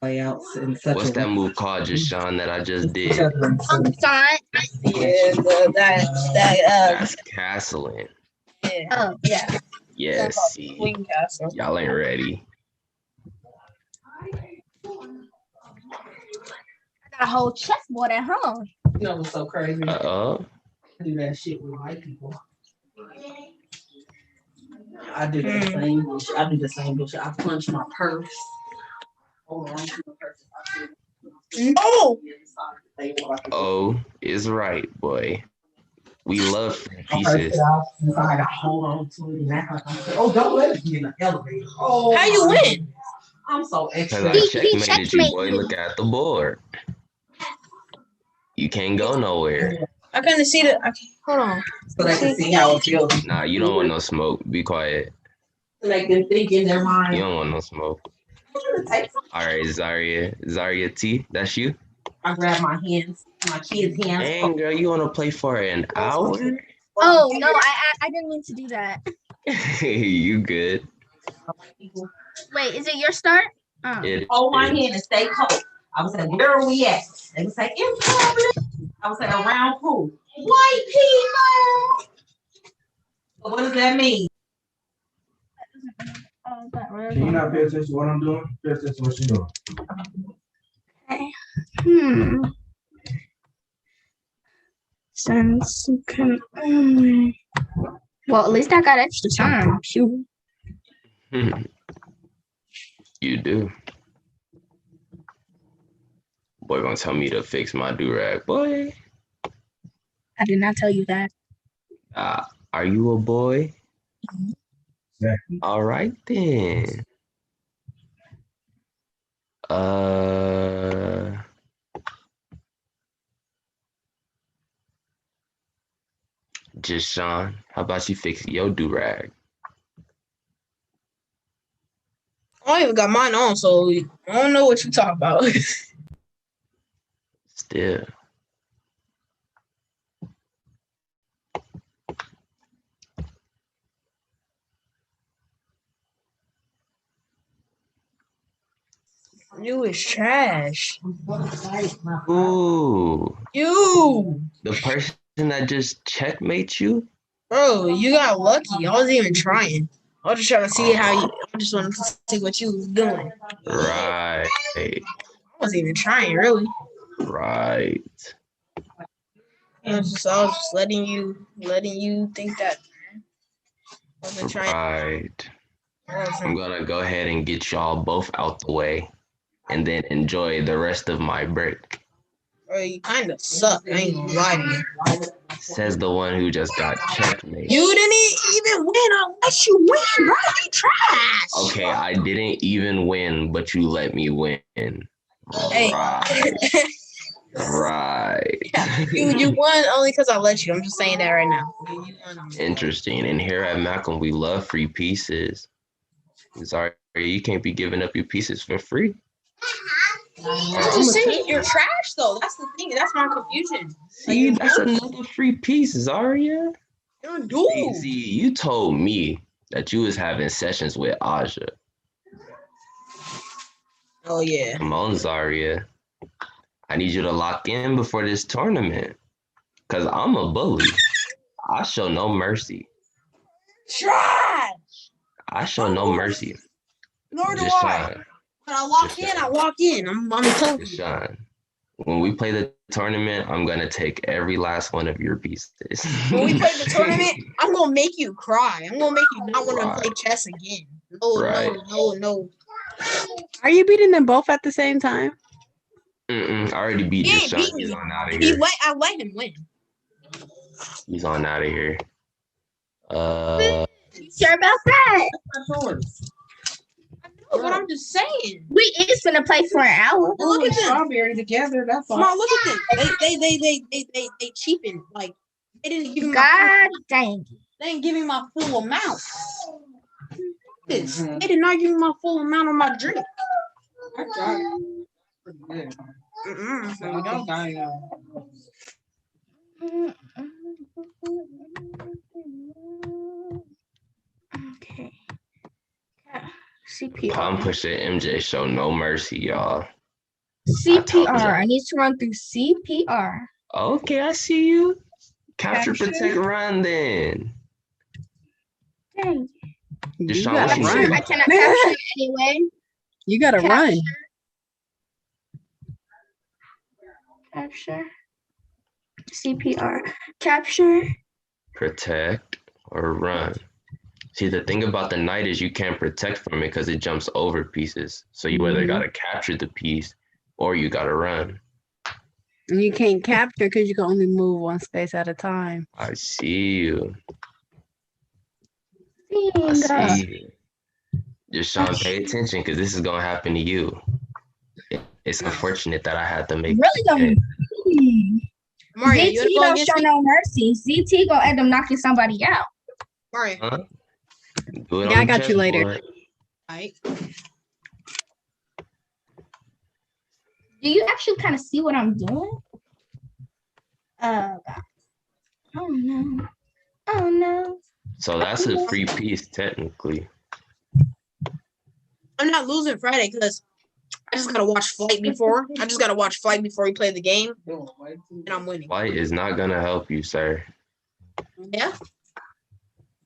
play out in such What's a that move called, Jashawn, that I just did? Sorry. Yeah, That's castling. yeah. Oh, yeah. Yes, see, Queen Castle. y'all ain't ready. I got a whole chessboard at home. You know what's so crazy? Uh-oh. I do that shit with white people. I do the same bullshit. I do the same bullshit. I punch my purse. Hold on. No. Oh, is right, boy. We love free I first pieces. get off, and I gotta hold on to it and act like I'm oh, don't let us get in the elevator. Oh, How you win? I'm so Because extra. I checkmated you, boy. Look at the board. You can't go nowhere. I couldn't see the. Hold on. So they can see how it feels. Nah, you don't want no smoke. Be quiet. To make them think in their You mind. don't want no smoke. I All right, Zaria T, that's you? grab my hands, my kids' hands. Dang, girl, you want to play for an hour? Oh, no, I didn't mean to do that. You good. Wait, is it your start? Oh. It Hold my is. hand and stay cold. I would say, where are we at? They would say, in public. I would say, around who? White people. So what does that mean? Can you not pay attention to what I'm doing? Pay attention to what you're doing. Since you can well, at least I got extra time. Shoot. You do. Boy gonna tell me to fix my do-rag. Boy. I did not tell you that. Are you a boy? Exactly. All right then. Just Sean, how about you fix your do-rag? I don't even got mine on, so I don't know what you talk about. Still. You is trash. Ooh. You. The person that just checkmates you? Bro, you got lucky. I wasn't even trying. I was just trying to see how you. I just wanted to see what you was doing. Right. I wasn't even trying, really. Right. I was just letting you think that. I wasn't trying. Right. I'm gonna go ahead and get y'all both out the way and then enjoy the rest of my break. Bro, you kind of suck. I ain't gonna lie to you. Says the one who just got checkmate. You didn't even win. I let you win, bro. You trash. Okay, I didn't even win, but you let me win. Hey. Right. You won only because I let you. I'm just saying that right now. You won. Interesting. And here at Malcolm, we love free pieces. Sorry, you can't be giving up your pieces for free. I'm just saying, you're trash, though. That's the thing. That's my confusion. See, that's another free piece, Zaria. You're a dude. See, you told me that you was having sessions with Aja. Oh, yeah. Come on, Zaria. I need you to lock in before this tournament. Because I'm a bully. I show no mercy. Trash. I show no mercy. Nor do Just I. Sean. When I walk in, I walk in. I'm telling you. Sean. When we play the tournament, I'm going to take every last one of your pieces. When we play the tournament, I'm going to make you cry. I'm going to make you not want to play chess again. No. Are you beating them both at the same time? I already beat He this ain't Sean. beat He's me. on out of here. I let him win. He's on out of here. You sure about that? No, but I'm just saying. We is gonna play for an hour. Look at them. Strawberry together. That's all. Come on, look at them. They cheapened. Like they didn't give me God dang it. They didn't give me my full amount. They did not give me my full amount of my drink. I tried. Pretty good. So we don't die. Okay. CPR. I'm pushing MJ show no mercy, y'all. CPR. I need to run through CPR. Okay, I see you. Capture, Capture. protect, run then. Dang. Deshaun, gotta what you run. say? I cannot capture it anyway. You gotta run. Capture. CPR. Capture. Protect or run. See, the thing about the knight is you can't protect from it because it jumps over pieces. So you either gotta capture the piece or you gotta run. And you can't capture because you can only move one space at a time. I see you. I Bingo. see you. Just Sean, pay attention because this is gonna happen to you. It's unfortunate that I had to make. Really don't. Mario, you ZT wanna go don't against show me? no mercy. ZT gonna end up knocking somebody out. Mario. Huh? Do it Yeah, on I the got you later. chessboard. Alright. Do you actually kind of see what I'm doing? God. Oh no. Oh no. So that's a free piece technically. I'm not losing Friday because I just gotta watch Flight before. I just gotta watch Flight before we play the game, and I'm winning. Light is not gonna help you, sir. Yeah.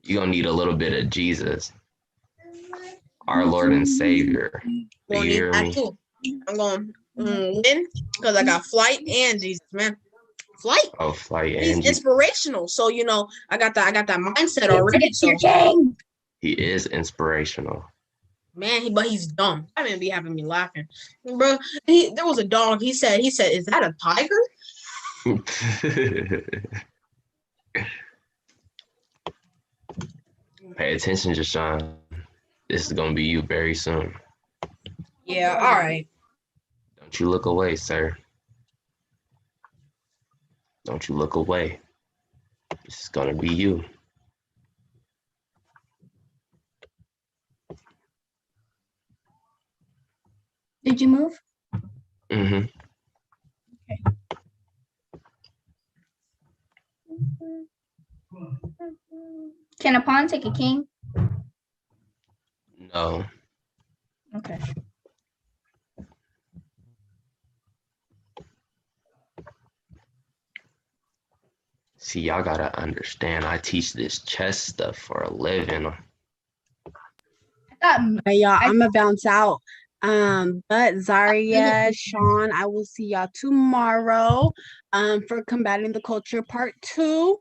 You're gonna need a little bit of Jesus. Our Lord and Savior. Do Gonna you need hear that me? too. I'm going win because I got Flight and Jesus, man. Flight. Oh, Flight He's Angie. inspirational. So I got that mindset already. So He is inspirational. man, but he's dumb. I mean, be having me laughing, bro. There was a dog. He said, "Is that a tiger?" Pay attention, Jashawn. This is gonna be you very soon. Yeah. All right. Don't you look away, sir. Don't you look away. This is gonna be you. Did you move? Mm-hmm. Can a pawn take a king? No. Okay. See, y'all gotta understand. I teach this chess stuff for a living. Hey, y'all, I'm gonna bounce out. But Zaria, Sean, I will see y'all tomorrow for combating the culture part 2.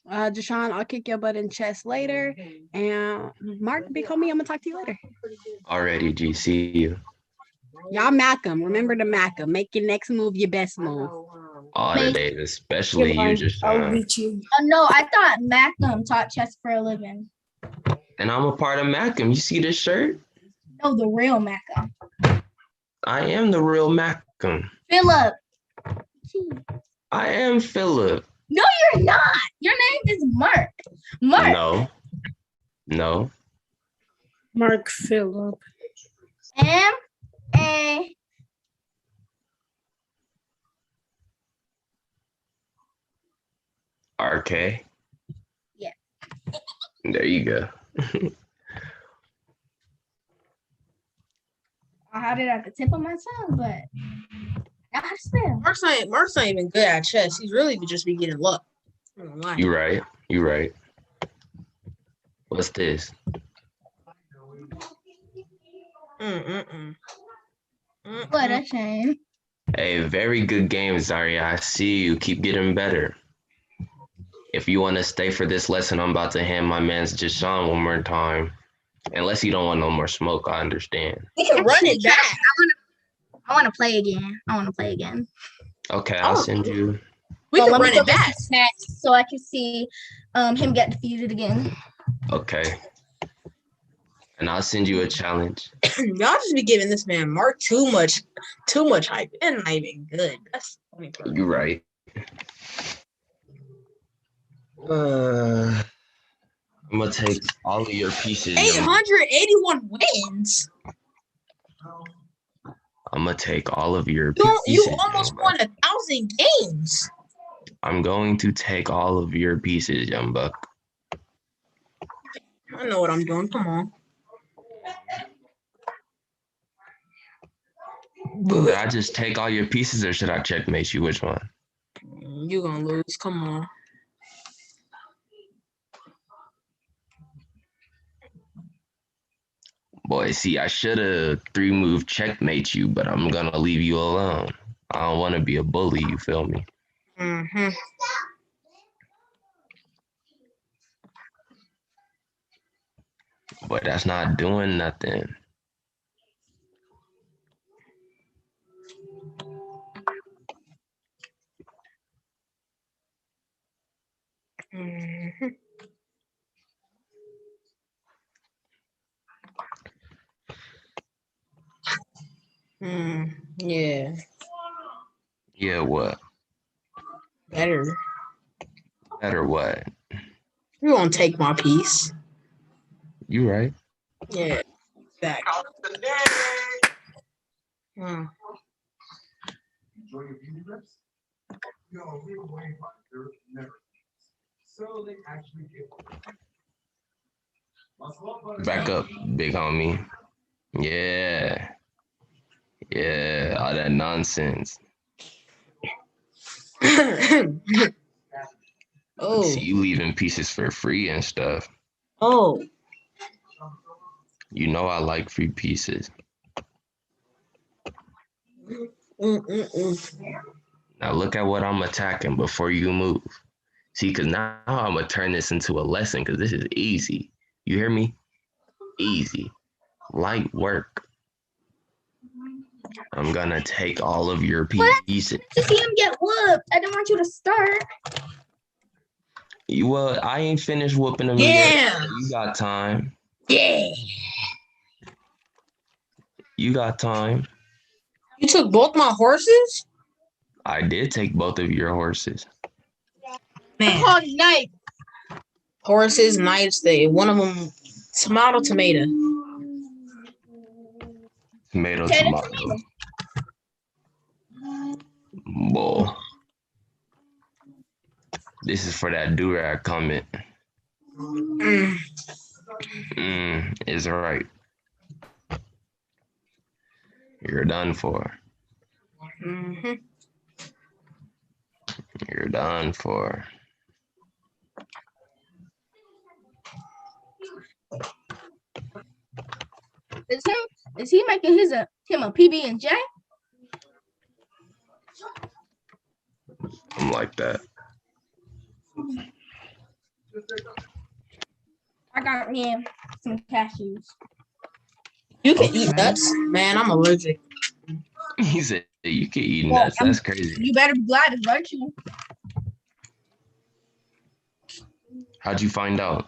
Deshaun, I'll kick your butt in chess later. And Mark, big homie, I'm gonna talk to you later. Already, G. See you. Y'all mack 'em. Remember to mack 'em. Make your next move your best move. All the days, especially you, just. I'll beat you. Oh no, I thought Macam taught chess for a living. And I'm a part of Macam. You see this shirt? No, the real Macam. I am the real Macam. Philip. I am Philip. No, you're not. Your name is Mark. Mark. No. No. Mark Phillip. M-A. RK. Yeah. There you go. I had it at the tip of my tongue, but I know how to spell. Mark's not even good at chess. He's really just be getting luck. I don't lie. You right. You right. What's this? What a shame. Hey, very good game, Zaria. I see you. Keep getting better. If you want to stay for this lesson, I'm about to hand my man's Jashawn one more time. Unless you don't want no more smoke, I understand. We can run it back. I want to play again. Okay, I'll send you. We can let me run go it get back. some snacks so I can see him get defeated again. Okay. And I'll send you a challenge. Y'all just be giving this man Mark too much hype. And not even good. That's funny. You're right. I'm gonna take all of your pieces. 881 wins. I'm gonna take all of your pieces. You almost won 1,000 games. I'm going to take all of your pieces, young buck. I know what I'm doing. Come on. Did I just take all your pieces or should I checkmate you? Which one? You're gonna lose. Come on. Boy, see, I should have 3-move checkmate you, but I'm gonna leave you alone. I don't want to be a bully, you feel me? Mm-hmm. But that's not doing nothing. Mm-hmm. Yeah. Yeah, what? Better. Better what? You won't take my piece. You right. Yeah. Exactly. Hmm. Back up, big homie. Yeah. Yeah, all that nonsense. Oh. See, you leaving pieces for free and stuff. Oh. You know I like free pieces. Now look at what I'm attacking before you move. See, because now I'm going to turn this into a lesson because this is easy. You hear me? Easy. Light work. I'm going to take all of your pieces. To see him get whooped. I didn't want you to start. Well, I ain't finished whooping them Yeah. yet. You got time. Yeah. You got time. You took both my horses? I did take both of your horses. Man. Called knife. Horses, knights, one of them tomato. Tomato. Boy. This is for that do-rag comment. Is right. You're done for. You're done for. Is he making him a PB and J? I'm like that. I got him some cashews. You can eat nuts, man. I'm allergic. He said you can eat nuts. That's crazy. You better be glad it's virtue. How'd you find out?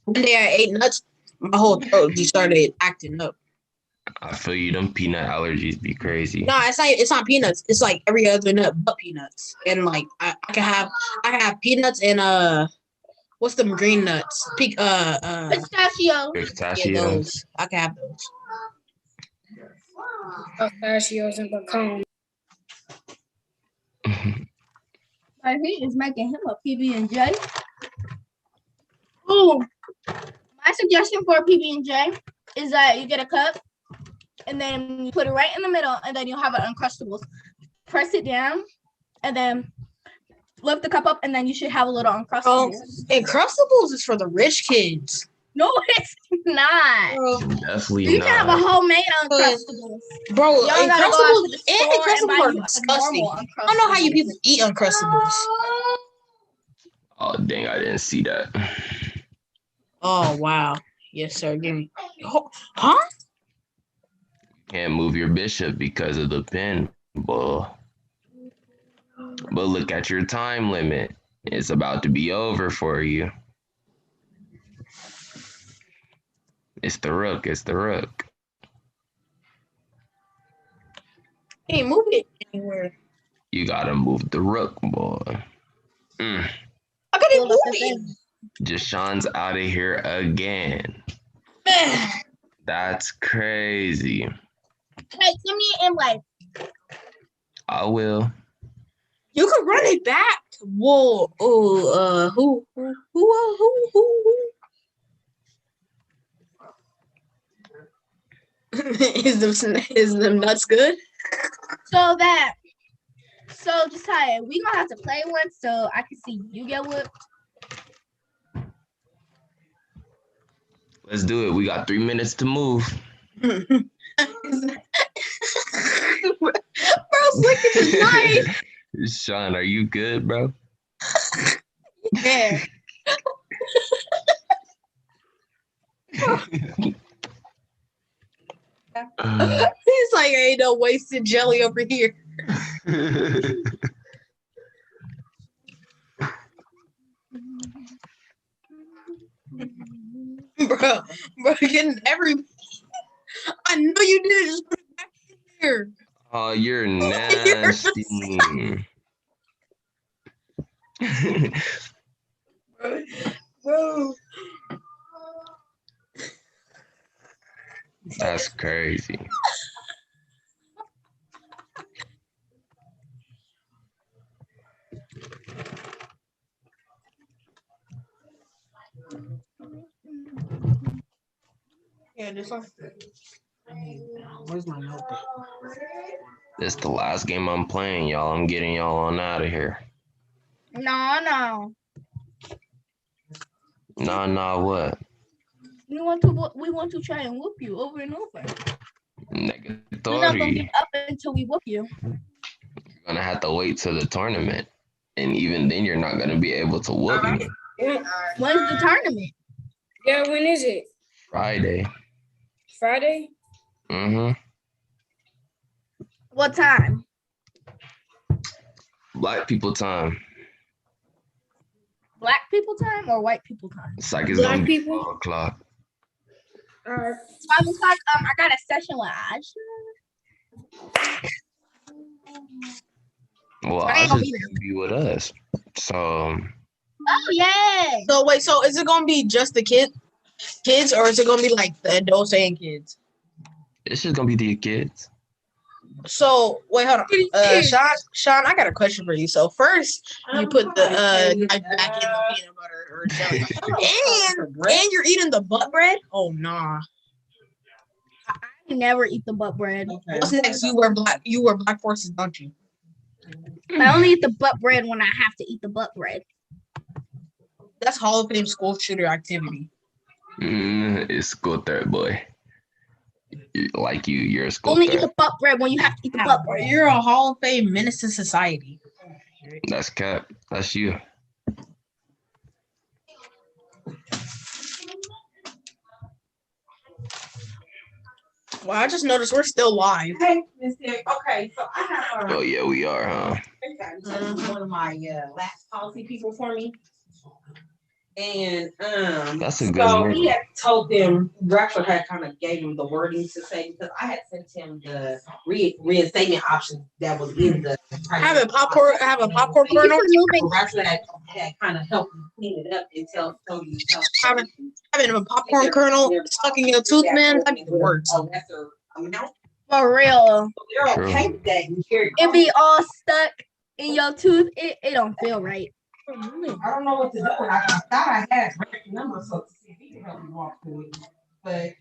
One day I ate nuts, my whole throat just started acting up. I feel you. Them peanut allergies be crazy. No, it's not peanuts. It's like every other nut but peanuts. And like I can have peanuts and what's them green nuts? Pistachio. Yeah, those. I can have those. Pistachios and pecan. He is making him a PB and J. Ooh, my suggestion for a PB and J is that you get a cup and then you put it right in the middle, and then you'll have an Uncrustables. Press it down, and then lift the cup up, and then you should have a little Uncrustables. Uncrustables is for the rich kids. No, it's not. Definitely You not. can have a homemade Uncrustables. Bro, Y'all gotta go out to the Uncrustables store and buy are you a disgusting. normal I don't know how you people eat Uncrustables. Oh dang, I didn't see that. Oh wow. Yes, sir. Give me. Huh? Can't move your bishop because of the pin, boy. But look at your time limit. It's about to be over for you. It's the rook. It's the rook. Hey, move it anywhere. You gotta move the rook, boy. I couldn't move it. Jashawn's out of here again. That's crazy. Hey, send me an invite. I will. You can run it back. Whoa. Oh. Who? Is them nuts good? So Josiah, we gonna have to play one so I can see you get whooped. Let's do it. We got 3 minutes to move. Bro's licking his knife. Sean, are you good, bro? Yeah. He's like, ain't no wasted jelly over here. bro, getting every. I know you did. Just put it back in here. Oh, you're nasty. Bro. That's crazy. Yeah, this one. Where's my notebook? This is the last game I'm playing, y'all. I'm getting y'all on out of here. No. Nah, what? We want to try and whoop you over and over. We're not gonna Negatory. give up until we whoop you. You're gonna have to wait till the tournament, and even then, you're not gonna be able to whoop me. When's the tournament? Yeah, when is it? Friday. Friday? Mm-hmm. What time? Black people time. Black people time or white people time? It's like it's Black gonna be people? 12 o'clock. 5 o'clock. I got a session with Asha. Well, I ain't Asha's gonna gonna be there. be with us. So Oh yeah. So wait, so is it gonna be just the kids, or is it gonna be like the adults and kids? it's just gonna be the kids. So wait, hold on. Sean, I got a question for you. So first you put the knife back in the peanut butter or jelly. and you're eating the butt bread? Oh nah. I never eat the butt bread. What's next? You wear black forces, don't you? I only eat the butt bread when I have to eat the butt bread. That's Hall of Fame school shooter activity. It's school third, boy. Like you're a school Only eat third. the butt bread when you have to eat the butt bread. You're a Hall of Fame menace to society. That's cap. That's you. Well, I just noticed we're still live. Hey, okay, so I have Oh yeah, we are, huh? one of my last policy people for me. And That's a good so one. he had told them, Drexler had kind of gave him the wording to say, because I had sent him the reinstatement option that was in the Having popcorn kernel. Drexler had kind of helped you clean it up and tell you Having a popcorn kernel stuck in your tooth, man, that'd be the worst. a lesser amount. For real. They're okay with that. It be all stuck in your tooth. It don't feel right. I don't know what to do. I thought I had Rick's number so to see if he can help me walk through it. But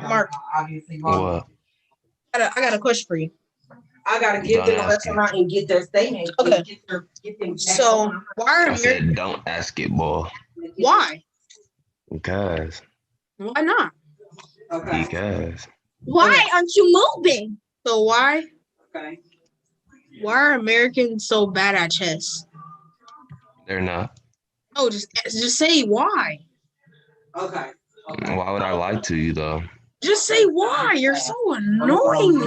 Mark, obviously, What? I got a question for you. I gotta give them Don't a ask it. restaurant and get their statement. Okay. Get them back So on. why I are said don't ask it, boy. why? Because. Why not? Because. Why aren't you moving? So why? Okay. Why are Americans so bad at chess? They're not. Oh, just say why. Okay. Why would I lie to you though? Just say why. You're so annoying.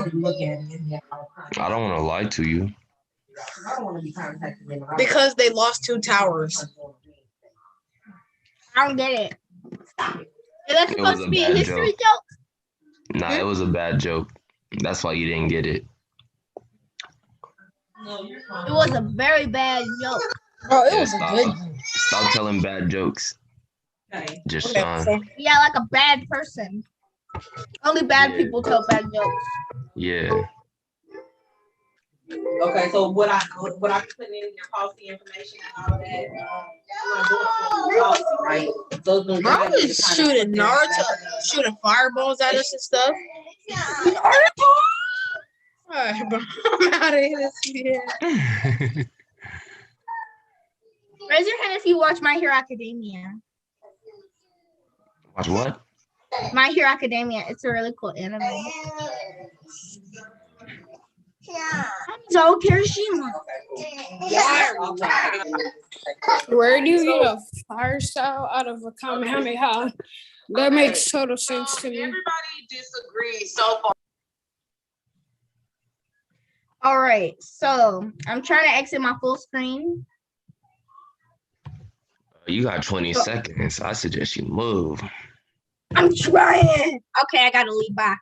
I don't want to lie to you. I don't want to be contacted. Because they lost 2 towers. I don't get it. Is that It was supposed a to be a bad history joke. joke? Nah, it was a bad joke. That's why you didn't get it. It was a very bad joke. Bro, it Yeah, was a stop. good. Stop telling bad jokes. Just Sean. Yeah, like a bad person. Only bad people tell bad jokes. Yeah. Okay, so what I put in your policy information and all that, I'm not doing it policy, right? So it's Bro, is shooting Naruto, shooting fireballs at us and stuff. Alright, bro, I'm out of here. Raise your hand if you watch My Hero Academia. Watch what? My Hero Academia. It's a really cool anime. So Kirishima. Where do you get a fire style out of a Kamehameha? That makes total sense to me. Everybody disagrees so far. All right, so I'm trying to exit my full screen. You got 20 seconds. I suggest you move. I'm trying. Okay, I gotta leave. Bye.